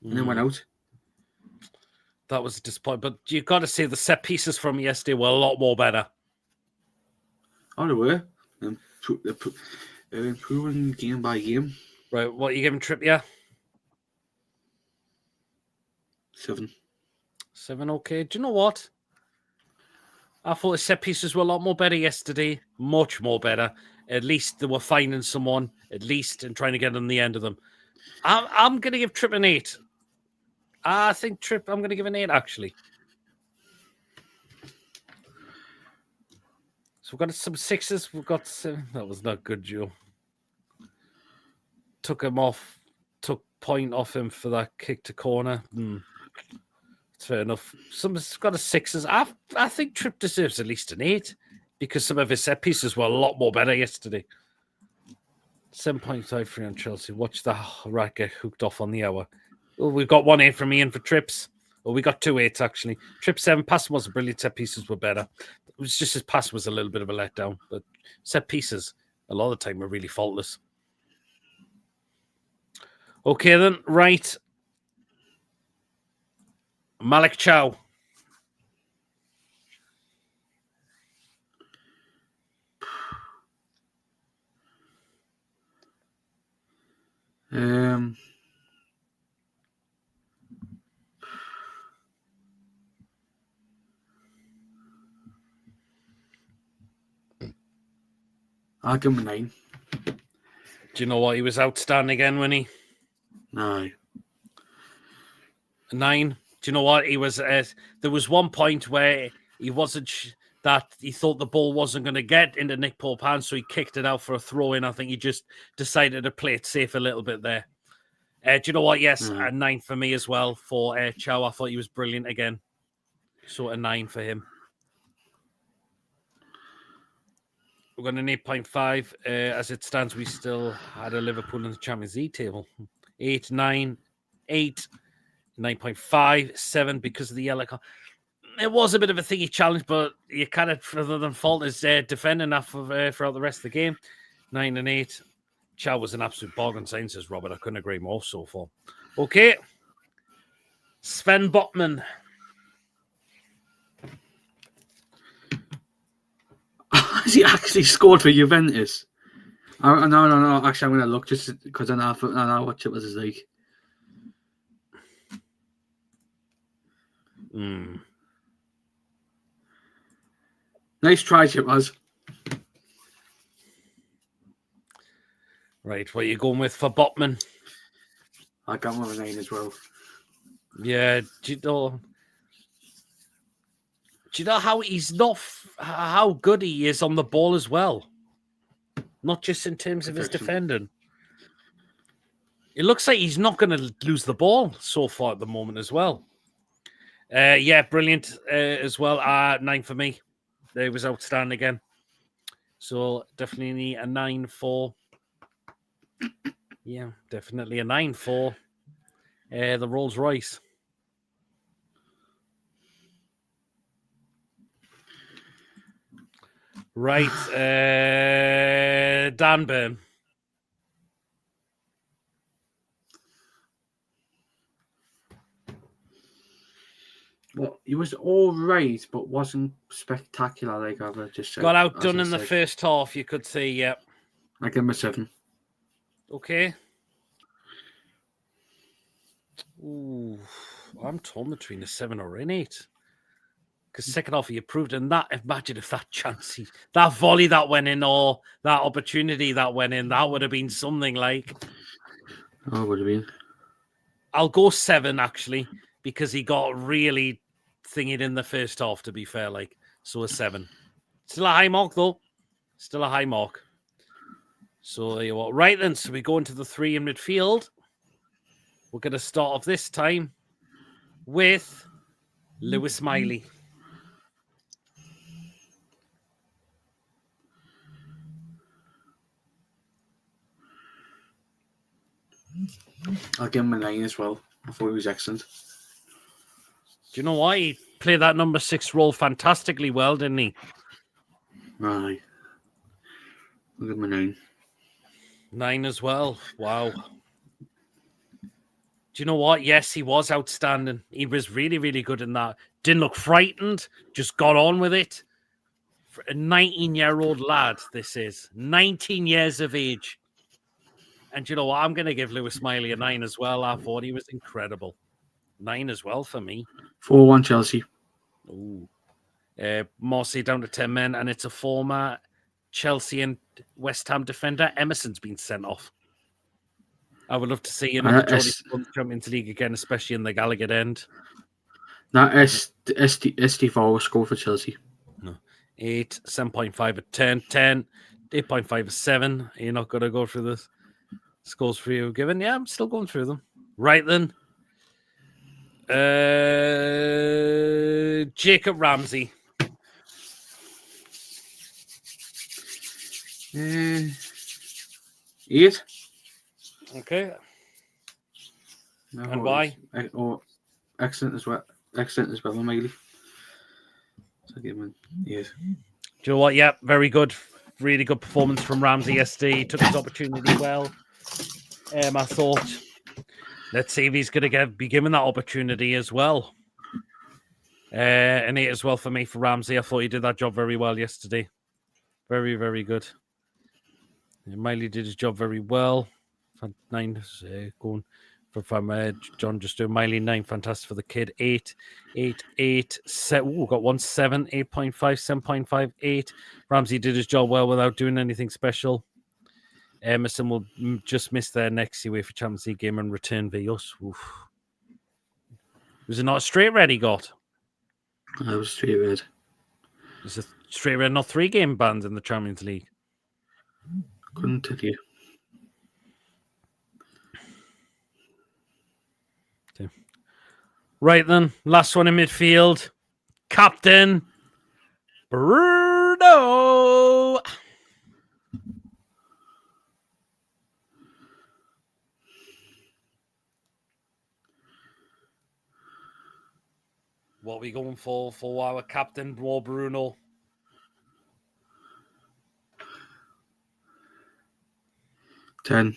And then went out. That was a disappointment. But you've got to say the set pieces from yesterday were a lot more better. Oh, they were. They're improving game by game. Right, what are you giving Trippier? 7. 7, okay. Do you know what? I thought the set pieces were a lot more better yesterday. Much more better. At least they were finding someone, at least, and trying to get on the end of them. I'm going to give Tripp an 8. I think Tripp, I'm going to give an 8, actually. So we've got some 6s. We've got 7. That was not good, Joe. Took him off. Took point off him for that kick to corner. It's fair enough. Some's got a 6s. I think Tripp deserves at least an 8 because some of his set pieces were a lot more better yesterday. 7.53 on Chelsea. Watch the rat get hooked off on the hour. Well, we've got 1 8 from Ian for Trips. Well, we got 2 8s actually. Trip 7. Passing wasn't brilliant. Set pieces were better. It was just his pass was a little bit of a letdown. But set pieces, a lot of the time, were really faultless. Okay, then. Right. Malik Chow. I'll give him a 9. Do you know what? He was outstanding again, when he? No. 9. Do you know what? He was. There was one point where he wasn't that he thought the ball wasn't going to get into Nick Pope's hands, so he kicked it out for a throw in. I think he just decided to play it safe a little bit there. Do you know what? Yes, a 9 for me as well for Chow. I thought he was brilliant again. So a 9 for him. We're going to 8.5. As it stands, we still had a Liverpool in the Champions League table. 8, 9, 8, 9.5, 7 because of the yellow card. It was a bit of a thingy challenge, but you kind of, rather than fault his defending enough throughout the rest of the game. 9 and 8. Chow was an absolute bargain, says Robert. I couldn't agree more so far. Okay. Sven Botman. Has he actually scored for Juventus? No. Actually, I'm going to look just because I know what it was like. Nice try, Chip was. Right, what are you going with for Botman? I got him with a 9 as well. Yeah, do you know how he's not, how good he is on the ball as well? Not just in terms of his defending. It looks like he's not going to lose the ball so far at the moment as well. Yeah, brilliant as well. 9 for me. He was outstanding again. So definitely a 9 for... Yeah, definitely a 9 for the Rolls Royce. Right, Dan Burn. Well, he was all right, but wasn't spectacular, like I've just said. Got outdone in the first half, you could say, yeah. I give him a 7. Okay. Ooh, I'm torn between a 7 or an 8. Because second half, he improved, and that, imagine if that chance, that volley that went in, or that opportunity that went in, that would have been something like. Oh, would have been. I'll go 7, actually, because he got really thingied in the first half, to be fair, like. So a 7. Still a high mark, though. Still a high mark. So there you are. Right then, so we go into the 3 in midfield. We're going to start off this time with Lewis Miley. I'll give him a 9 as well. I thought he was excellent. Do you know why? He played that number 6 role fantastically well, didn't he? Right. I'll give him a 9. 9 as well. Wow. Do you know what? Yes, he was outstanding. He was really, really good in that. Didn't look frightened. Just got on with it. For a 19-year-old lad, this is. 19 years of age. And you know what? I'm going to give Lewis Miley a 9 as well. I thought he was incredible. 9 as well for me. 4-1 Chelsea. Ooh. Marseille down to 10 men, and it's a former Chelsea and West Ham defender. Emerson's been sent off. I would love to see him in the Champions League again, especially in the Gallagher end. That ST4 score for Chelsea. No. 8, 7.5 at 10, 10, 8.5 at 7. You're not going to go through the scores for you given? Yeah, I'm still going through them. Right then. Jacob Ramsey. 8. Okay. And why? Excellent as well. Excellent as well, Miley. So give him 8. Do you know what? Yeah, very good. Really good performance from Ramsey yesterday. He took his opportunity well. I thought, let's see if he's going to be given that opportunity as well. An 8 as well for me for Ramsey. I thought he did that job very well yesterday. Very, very good. Miley did his job very well. 9 going from John just doing Miley 9. Fantastic for the kid. 8, 7. Got 1 7, 8.5, 7.5, 8. Ramsey did his job well without doing anything special. Emerson will just miss their next UEFA Champions League game and return via us. Oof. Was it not a straight red he got? That was straight red. Is a straight red not 3-game bans in the Champions League? Couldn't tell you. Okay. Right then, last one in midfield. Captain Bruno. What are we going for our captain, Bruno? $10.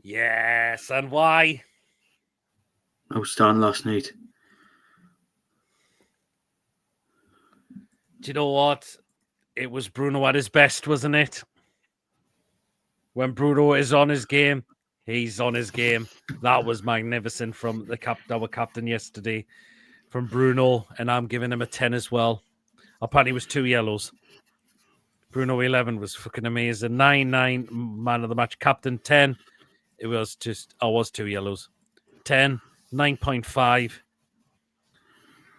Yes, and why? Outstanding last night. Do you know what? It was Bruno at his best, wasn't it? When Bruno is on his game, he's on his game. That was magnificent from our captain yesterday, from Bruno, and I'm giving him a 10 as well. Apparently, it was 2 yellows. Bruno 11 was fucking amazing. 9, man of the match. Captain 10. It was 2 yellows. 10, 9.5.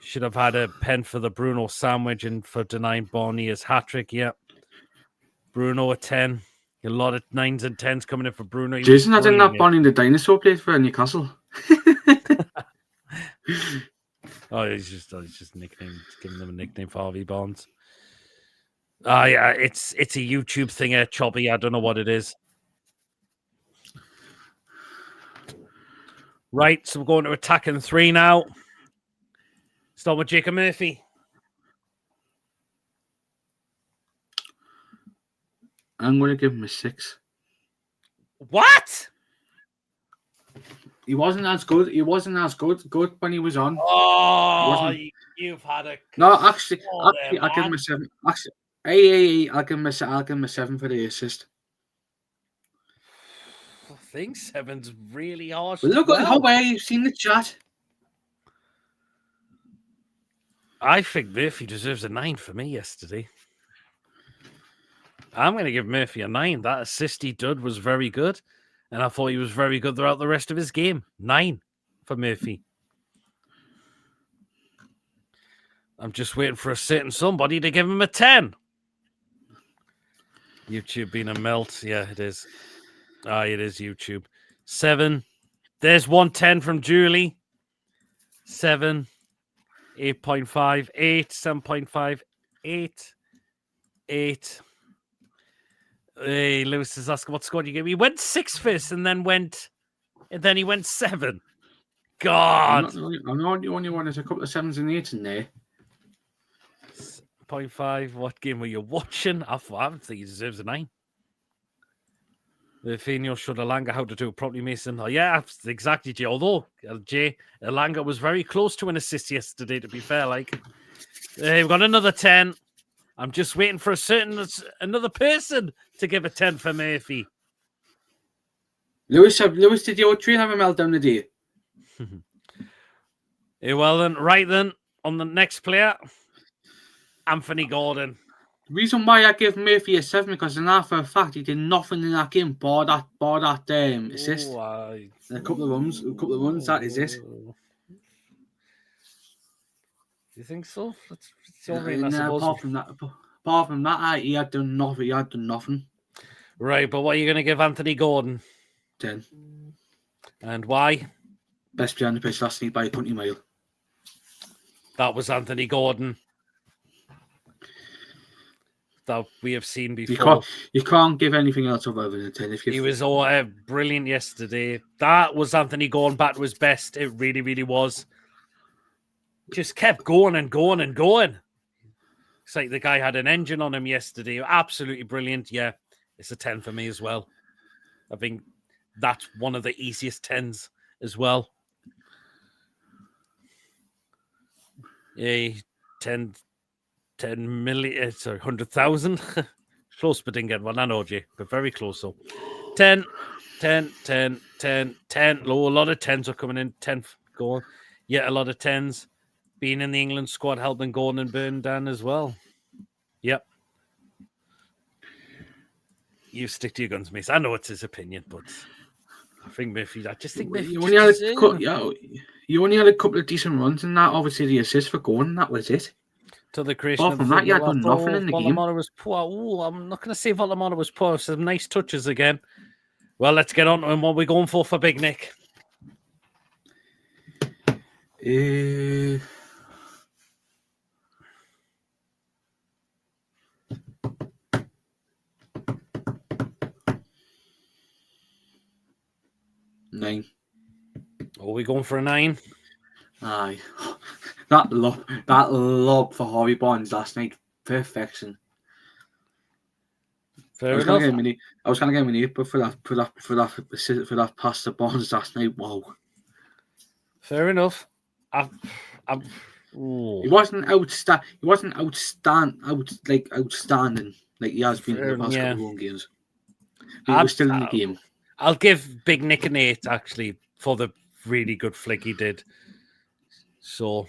Should have had a pen for the Bruno sandwich and for denying Bonni's hat-trick. Yeah. Bruno a 10. A lot of 9s and 10s coming in for Bruno. Jason, I didn't have Bonnie the dinosaur played for Newcastle. He's just nickname, giving them a nickname for Harvey Barnes. Yeah, it's a YouTube thing, Chobby. I don't know what it is. Right, so we're going to attacking 3 now. Start with Jacob Murphy. I'm going to give him a 6. What? He wasn't as good. He wasn't as good when he was on. Oh, you've had a... No, actually, I'll give him a 7. Actually, I'll give him a 7 for the assist. I think 7's really harsh. Well, look at how well you've seen the chat. I think Murphy deserves a 9 for me yesterday. I'm going to give Murphy a 9. That assist he did was very good. And I thought he was very good throughout the rest of his game. 9 for Murphy. I'm just waiting for a certain somebody to give him a 10. YouTube being a melt. Yeah, it is. It is YouTube. 7. There's 110 from Julie. 7. 8.5. 8. 7.5. 8. 8. Hey, Lewis is asking what score you gave me. He went 6 first and then he went 7. God. I'm not the only one. There's a couple of 7s and 8s in there. 0.5. What game were you watching? I think he deserves a 9. Firmino showed Elanga how to do it properly, Mason. Oh, yeah, exactly, Jay. Although, Jay, Elanga was very close to an assist yesterday, to be fair. We've got another 10. I'm just waiting for another person to give a 10 for Murphy. Lewis, did your train have a meltdown today? Well then, right then, on the next player, Anthony Gordon. The reason why I give Murphy a 7 because in that for a fact he did nothing in that game, bar that assist. A couple of runs. That is it. Do you think so? Apart from that, he had done nothing. Right, but what are you going to give Anthony Gordon? 10. And why? Best player on the pitch last night by a country mile. That was Anthony Gordon. That we have seen before. You can't give anything else other than a 10. He was brilliant yesterday. That was Anthony Gordon back to his best. It really, really was. Just kept going and going and going. It's like the guy had an engine on him yesterday. Absolutely brilliant. Yeah, it's a 10 for me as well. I think that's one of the easiest 10s as well. 10 million, sorry, 100,000. Close, but didn't get one. I know, Jay, but very close. So 10. Oh, a lot of 10s are coming in. 10 going. Yeah, a lot of 10s. Being in the England squad, helping Gordon and Burn down as well. Yep. You stick to your guns, Mace. I know it's his opinion, but I think Murphy. I just think Murphy. You only had a couple of decent runs in that. Obviously, the assist for Gordon, that was it. To the creation Apart of from that, you had done nothing in the game. Volamara was poor. Ooh, I'm not going to say Volamara was poor. Some nice touches again. Well, let's get on to him. What are we going for Big Nick? 9. Are we going for a 9? Aye. That lob for Harvey Barnes last night, perfection. I was going to get an 8, but for that pass to Barnes last night, wow. Fair enough. He wasn't outstanding. He wasn't outstanding like he has been in the past couple of games. He was still in the game. I'll give Big Nick an 8 actually for the really good flick he did. So,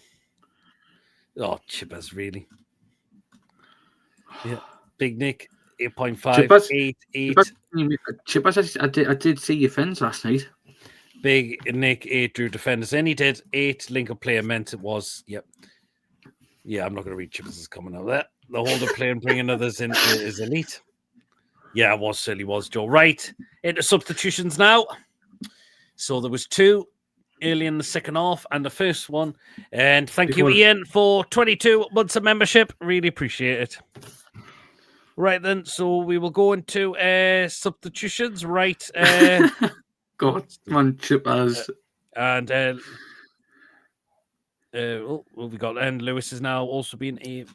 Chippers really. Yeah, Big Nick 8.5, 8. Chippers, I did see your fins last night. Big Nick 8 drew defenders in. He did 8 link-up player meant it was. Yep. Yeah, I'm not going to read Chippers' comment out there. The holder play and bringing others in is elite. Yeah, it certainly was, Joe. Right, into substitutions now. So there was 2 early in the second half and the first one. And thank you, Ian, for 22 months of membership. Really appreciate it. Right then, so we will go into substitutions. Right. God, man, Chippers. We got, and Lewis has now also been a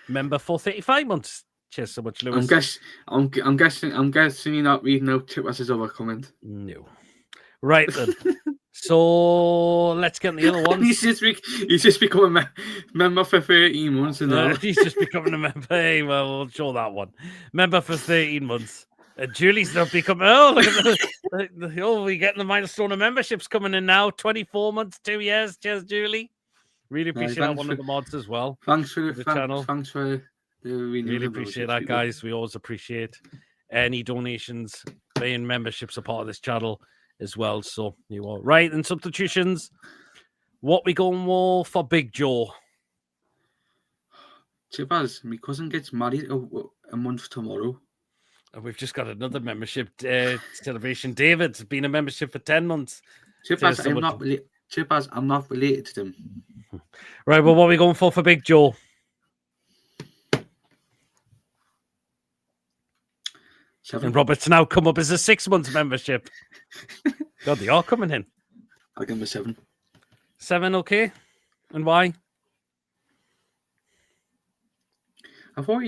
member for 35 months. Cheers so much, Lewis. I'm guessing you're not reading out Chippers' other comment. No. Right then. So let's get on the other ones. he's just become a member for 13 months. He's just becoming a member. Hey, well, we'll show that one. Member for 13 months. Julie's not become. Oh, look at we're getting the milestone of memberships coming in now. 24 months, 2 years. Cheers, Julie. Really appreciate that one of the mods as well. Thanks for the channel. Thanks for really appreciate that, guys. We always appreciate any donations, paying memberships a part of this channel as well. So you are right. And substitutions. What we going for Big Joe? Chippers, my cousin gets married a month tomorrow. And we've just got another membership celebration. David's been a membership for 10 months. Chippers, I'm not related to them. Right, well, what are we going for Big Joe? 7. And Robert's now come up as a 6-month membership. God, they are coming in. I'll give him a 7. 7, okay. And why? I thought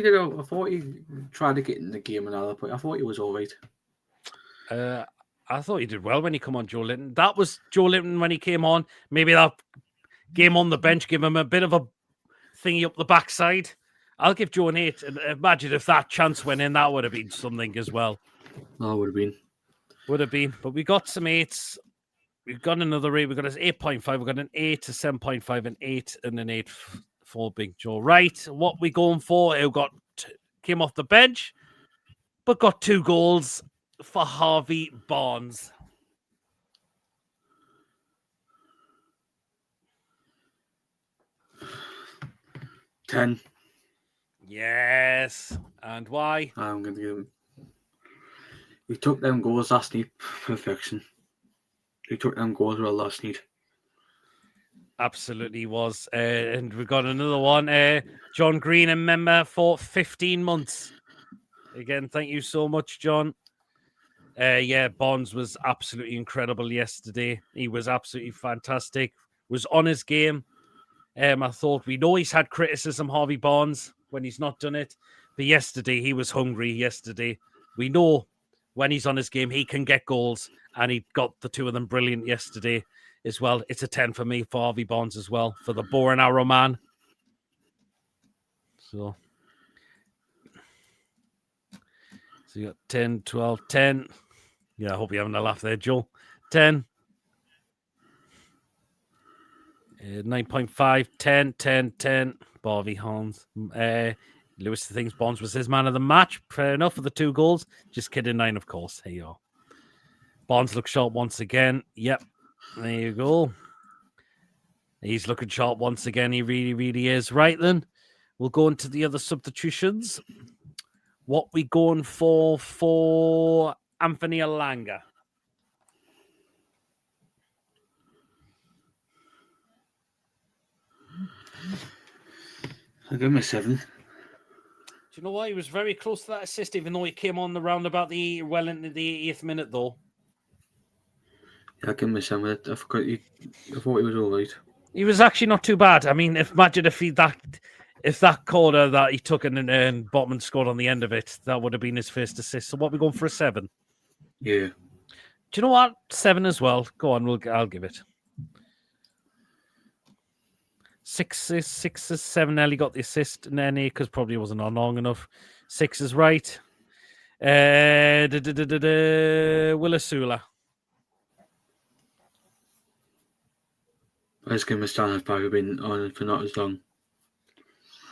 he tried to get in the game another point. I thought he was all right. I thought he did well when he came on, Joe Linton. That was Joe Linton when he came on. Maybe that game on the bench gave him a bit of a thingy up the backside. I'll give Joe an 8. And imagine if that chance went in, that would have been something as well. No, would have been. Would have been. But we got some 8s. We've got another 8. We've got an 8.5. We've got an 8 to 7.5, an 8 and an 8 for Big Joe. Right. What we going for? Who came off the bench, but got 2 goals for Harvey Barnes. 10. Yes. And why? I'm going to give him. He took them goals last night. Perfection. He took them goals well last night. Absolutely was. And we've got another one. John Green, a member for 15 months. Again, thank you so much, John. Barnes was absolutely incredible yesterday. He was absolutely fantastic. Was on his game. I thought, we know he's had criticism, Harvey Barnes, when he's not done it. But yesterday, he was hungry yesterday. We know when he's on his game, he can get goals. And he got the 2 of them brilliant yesterday as well. It's a 10 for me for Harvey Barnes as well, for the bow and arrow man. So you got 10, 12, 10. Yeah, I hope you're having a laugh there, Joe. 10. 9.5, 10, 10, 10. Bobby Hans. Lewis thinks Bonds was his man of the match. Fair enough for the 2 goals. Just kidding, 9, of course. Here you are. Bonds looks sharp once again. Yep. There you go. He's looking sharp once again. He really, really is. Right then, we'll go into the other substitutions. What we going for Anthony Elanga? I'll give him a 7. Do you know why? He was very close to that assist, even though he came on the round about well into the 80th minute, though. Yeah, I'll give him a 7. I thought he was all right. He was actually not too bad. I mean, if that corner that he took and Botman scored on the end of it, that would have been his first assist. So what are we going for a 7? Yeah. Do you know what? 7 as well. Go on, I'll give it. 6 is 7. Nelly got the assist, and then because probably wasn't on long enough. 6 is right. Willisula. I just give him a standard 5. I've been on it for not as long.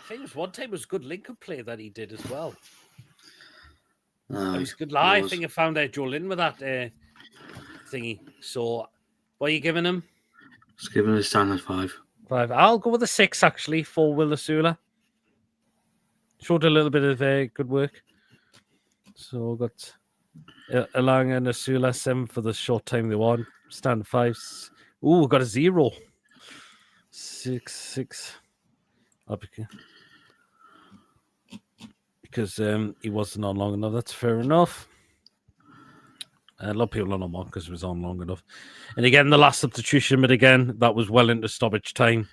I think it was one time it was good link-up play that he did as well. No, It was good. I think I found out Joe Lynn with that thingy. So, what are you giving him? Just give him a standard 5. 5. I'll go with a 6 actually for Willisula. Showed a little bit of good work. So we've got Elanga and Asula 7 for the short time they won. Stand 5. Ooh, got a 0. 6. Because he wasn't on long enough. That's fair enough. A lot of people are not on because it was on long enough. And again, the last substitution, but again, that was well into stoppage time.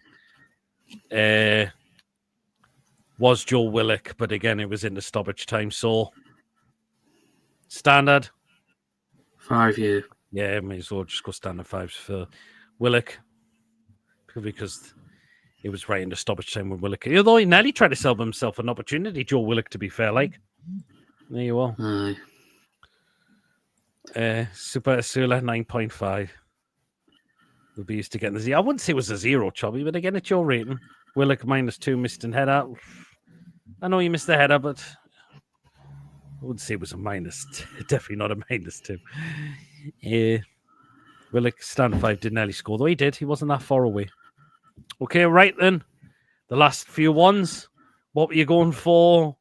Was Joe Willock, but again, it was into stoppage time. So, standard 5, yeah. Yeah, may as well just go standard 5s for Willock. Because it was right into stoppage time with Willock. Although he nearly tried to sell himself an opportunity, Joe Willock, to be fair. Like, there you are. Aye. Super Asula 9.5. We'll be used to getting the 0. I wouldn't say it was a 0, Chubby, but again, it's your rating. Willock -2, missed in header. I know you missed the header, but I wouldn't say it was a minus. Definitely not a -2. Willock, stand 5, did nearly score, though he did. He wasn't that far away. Okay, right then. The last few ones. What were you going for?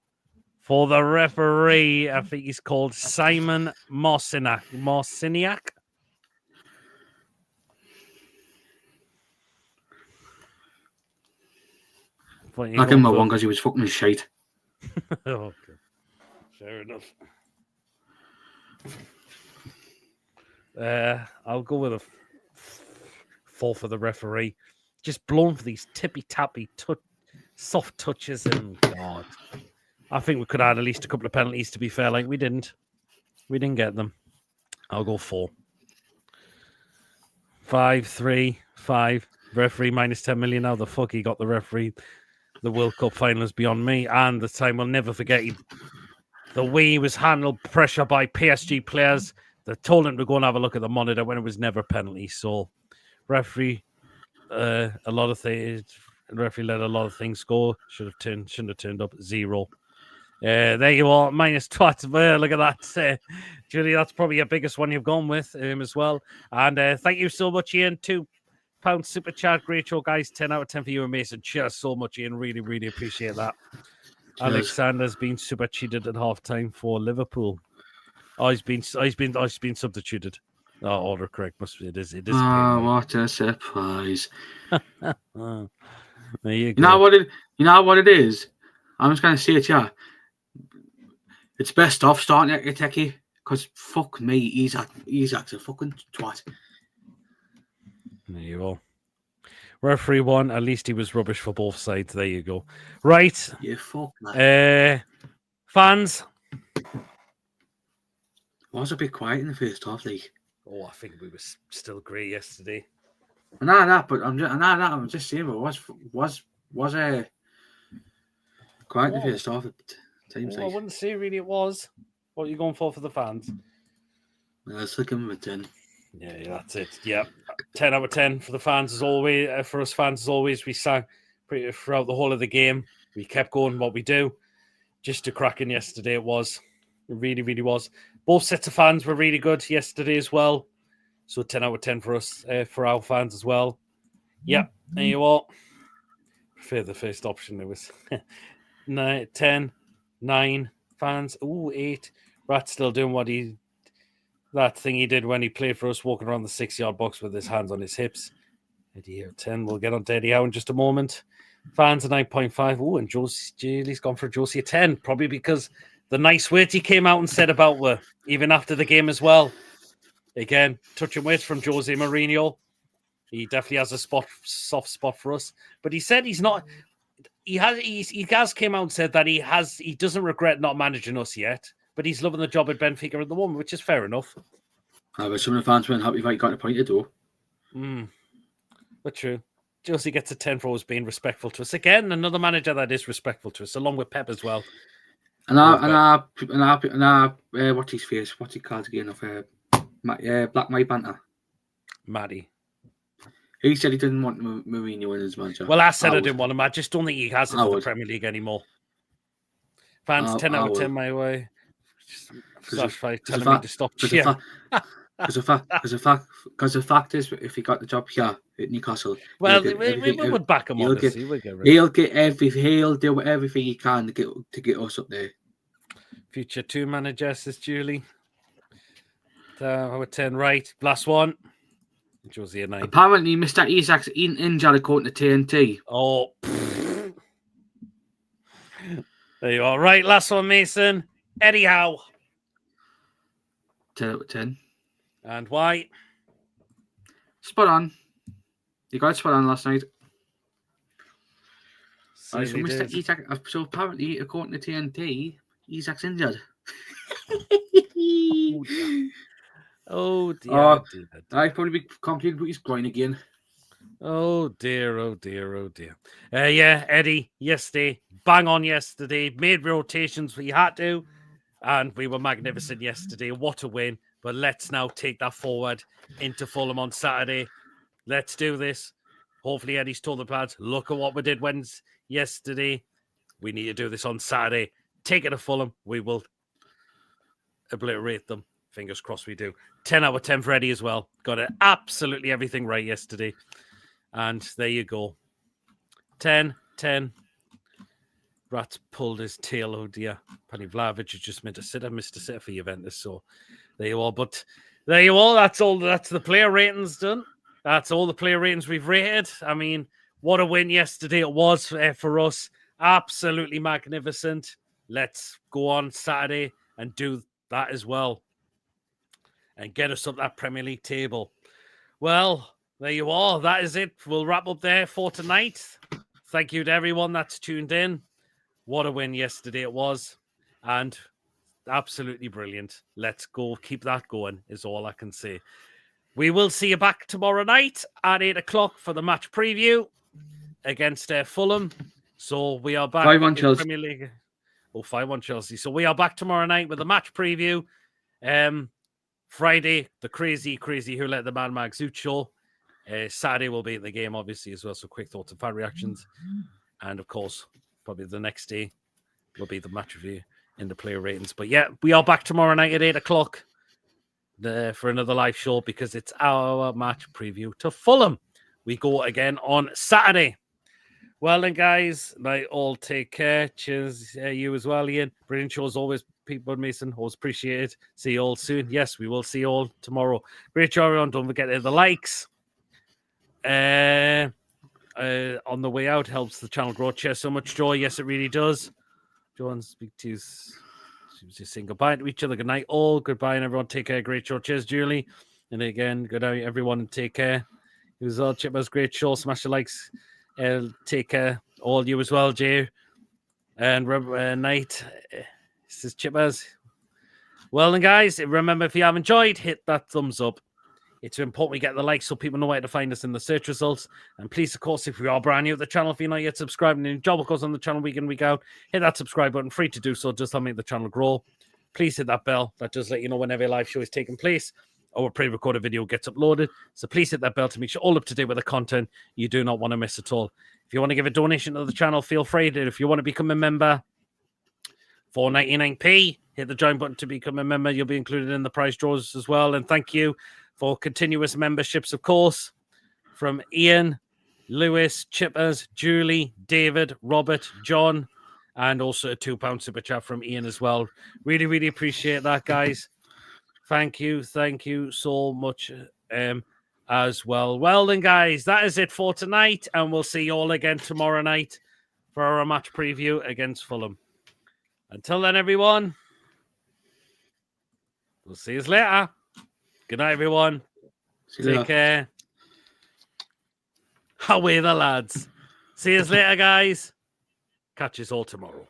For the referee, I think he's called Simon Marciniak. I give him a 1 because he was fucking shite. Okay. Fair enough. I'll go with a 4 for the referee. Just blown for these tippy-tappy, soft touches, and God. I think we could add at least a couple of penalties, to be fair. Like, we didn't. We didn't get them. I'll go 4. 5, 3, 5. Referee -10 million. How the fuck he got the referee? The World Cup final is beyond me. And the time we'll never forget the way he was handled pressure by PSG players. They told him to go and have a look at the monitor when it was never a penalty. So, referee, a lot of things. The referee let a lot of things go. Shouldn't have turned up 0. There you are, -12. Look at that, Julie. That's probably your biggest one you've gone with as well. And thank you so much, Ian. £2 super chat. Great show, guys. 10 out of 10 for you and Mason. Cheers so much, Ian. Really, really appreciate that. Cheers. Alexander's been super cheated at halftime for Liverpool. Oh, he's been substituted. Oh, order correct. It is. Oh, what a surprise! There you go. You know what it is. I'm just gonna say it, yeah. It's best off starting at Iteki because fuck me, he's actually a fucking twat. There you go. Referee 1. At least he was rubbish for both sides. There you go. Right. Yeah, fuck that. Fans. I was a bit quiet in the first half, like. Oh, I think we were still great yesterday. I'm just saying, but was quiet in the first half. Times I wouldn't say really it was. What are you going for the fans? Let's look him a 10. Yeah, that's it. Yeah, 10 out of 10 for the fans as always. For us fans as always, we sang pretty throughout the whole of the game. We kept going what we do. Just a cracking yesterday it was. It really, really was. Both sets of fans were really good yesterday as well. So 10 out of 10 for us, for our fans as well. Yeah, there you are. Prefer the first option. It was 9, 10, 9 fans. Ooh, 8. Rat's still doing that thing he did when he played for us, walking around the 6-yard box with his hands on his hips. Eddie out 10. We'll get on to Eddie Howe in just a moment. Fans at 9.5. Oh, and Julie's gone for Josie at 10, probably because the nice words he came out and said about her, even after the game as well. Again, touching words from Jose Mourinho. He definitely has a soft spot for us. But he said he's not. He has came out and said that he doesn't regret not managing us yet, but he's loving the job at Benfica at the moment, which is fair enough. But some of the fans weren't happy if I got appointed though. But true. Josie gets a 10 for always being respectful to us. Again, another manager that is respectful to us, along with Pep as well. What's his face? What's he called again? Black Mike Banter. Matty. He said he didn't want Mourinho as manager. Well, I said I didn't want him. I just don't think he has it for the Premier League anymore. Fans, 10 out of 10 my way. Flash telling me to stop cheering. Because the fact is, if he got the job here at Newcastle, well, we would back him. He'll do everything he can to get us up there. Future 2 manager, says Julie. 10 right. Last one. Josie a 9. Apparently, Mr. Isak's injured according to TNT. Oh, there you are. Right, last one, Mason. Eddie Howe. 10 out of 10. And why? Spot on. You got spot on last night. So Mr. Isak, so apparently, according to TNT, Isak's injured. Oh dear. I'd probably be complaining about his groin again. Oh dear. Yeah, Eddie, yesterday, bang on yesterday, made rotations we had to, and we were magnificent yesterday. What a win. But let's now take that forward into Fulham on Saturday. Let's do this. Hopefully Eddie's told the lads, look at what we did yesterday. We need to do this on Saturday. Take it to Fulham. We will obliterate them. Fingers crossed we do. 10 out of 10 for Eddie as well. Got it absolutely everything right yesterday. And there you go. 10. Rat pulled his tail. Oh dear. Penny Vlahovic is just meant to sit. I missed a sitter for Juventus. So there you are. But there you are. That's all. That's the player ratings done. That's all the player ratings we've rated. I mean, what a win yesterday it was for us. Absolutely magnificent. Let's go on Saturday and do that as well. And get us up that Premier League table. Well, there you are. That is it. We'll wrap up there for tonight. Thank you to everyone that's tuned in. What a win yesterday it was. And absolutely brilliant. Let's go. Keep that going is all I can say. We will see you back tomorrow night at 8 o'clock for the match preview against Fulham. So we are back 5-1 in Chelsea. Premier League. 5-1 Chelsea. So we are back tomorrow night with a match preview. Friday, the crazy Who Let the Mad Mag Zoot show. Saturday will be at the game, obviously, as well. So quick thoughts and fan reactions. And, of course, probably the next day will be the match review in the player ratings. But, yeah, we are back tomorrow night at 8 o'clock for another live show because it's our match preview to Fulham. We go again on Saturday. Well, then, guys, all take care. Cheers, you as well, Ian. Brilliant show as always. People, Mason, always appreciate it. See you all soon. Yes, we will see you all tomorrow. Great job, everyone. Don't forget the likes. On the way out helps the channel grow. Cheers so much joy. Yes, it really does. John, speak to you. She was just saying goodbye to each other. Good night, all. Goodbye, and everyone. Take care. Great show. Cheers, Julie. And again, good night, everyone, and take care. It was all Chipper's great show. Smash the likes. Take care. All you as well, Jay. And night. This is Chippers. Well, then, guys, remember, if you have enjoyed, hit that thumbs up. It's important we get the likes so people know where to find us in the search results. And please, of course, if you are brand new to the channel, if you're not yet subscribed and your job goes on the channel week in, week out, hit that subscribe button, free to do so, just to make the channel grow. Please hit that bell. That just let you know whenever a live show is taking place or a pre-recorded video gets uploaded. So please hit that bell to make sure all up to date with the content you do not want to miss at all. If you want to give a donation to the channel, feel free to. If you want to become a member, $4.99p, hit the join button to become a member. You'll be included in the prize draws as well. And thank you for continuous memberships, of course, from Ian, Lewis, Chippers, Julie, David, Robert, John, and also a £2 super chat from Ian as well. Really, really appreciate that, guys. Thank you so much as well. Well then, guys, that is it for tonight, and we'll see you all again tomorrow night for our match preview against Fulham. Until then, everyone, we'll see you later. Good night, everyone. Take care. Away the lads. See you later, guys. Catch us all tomorrow.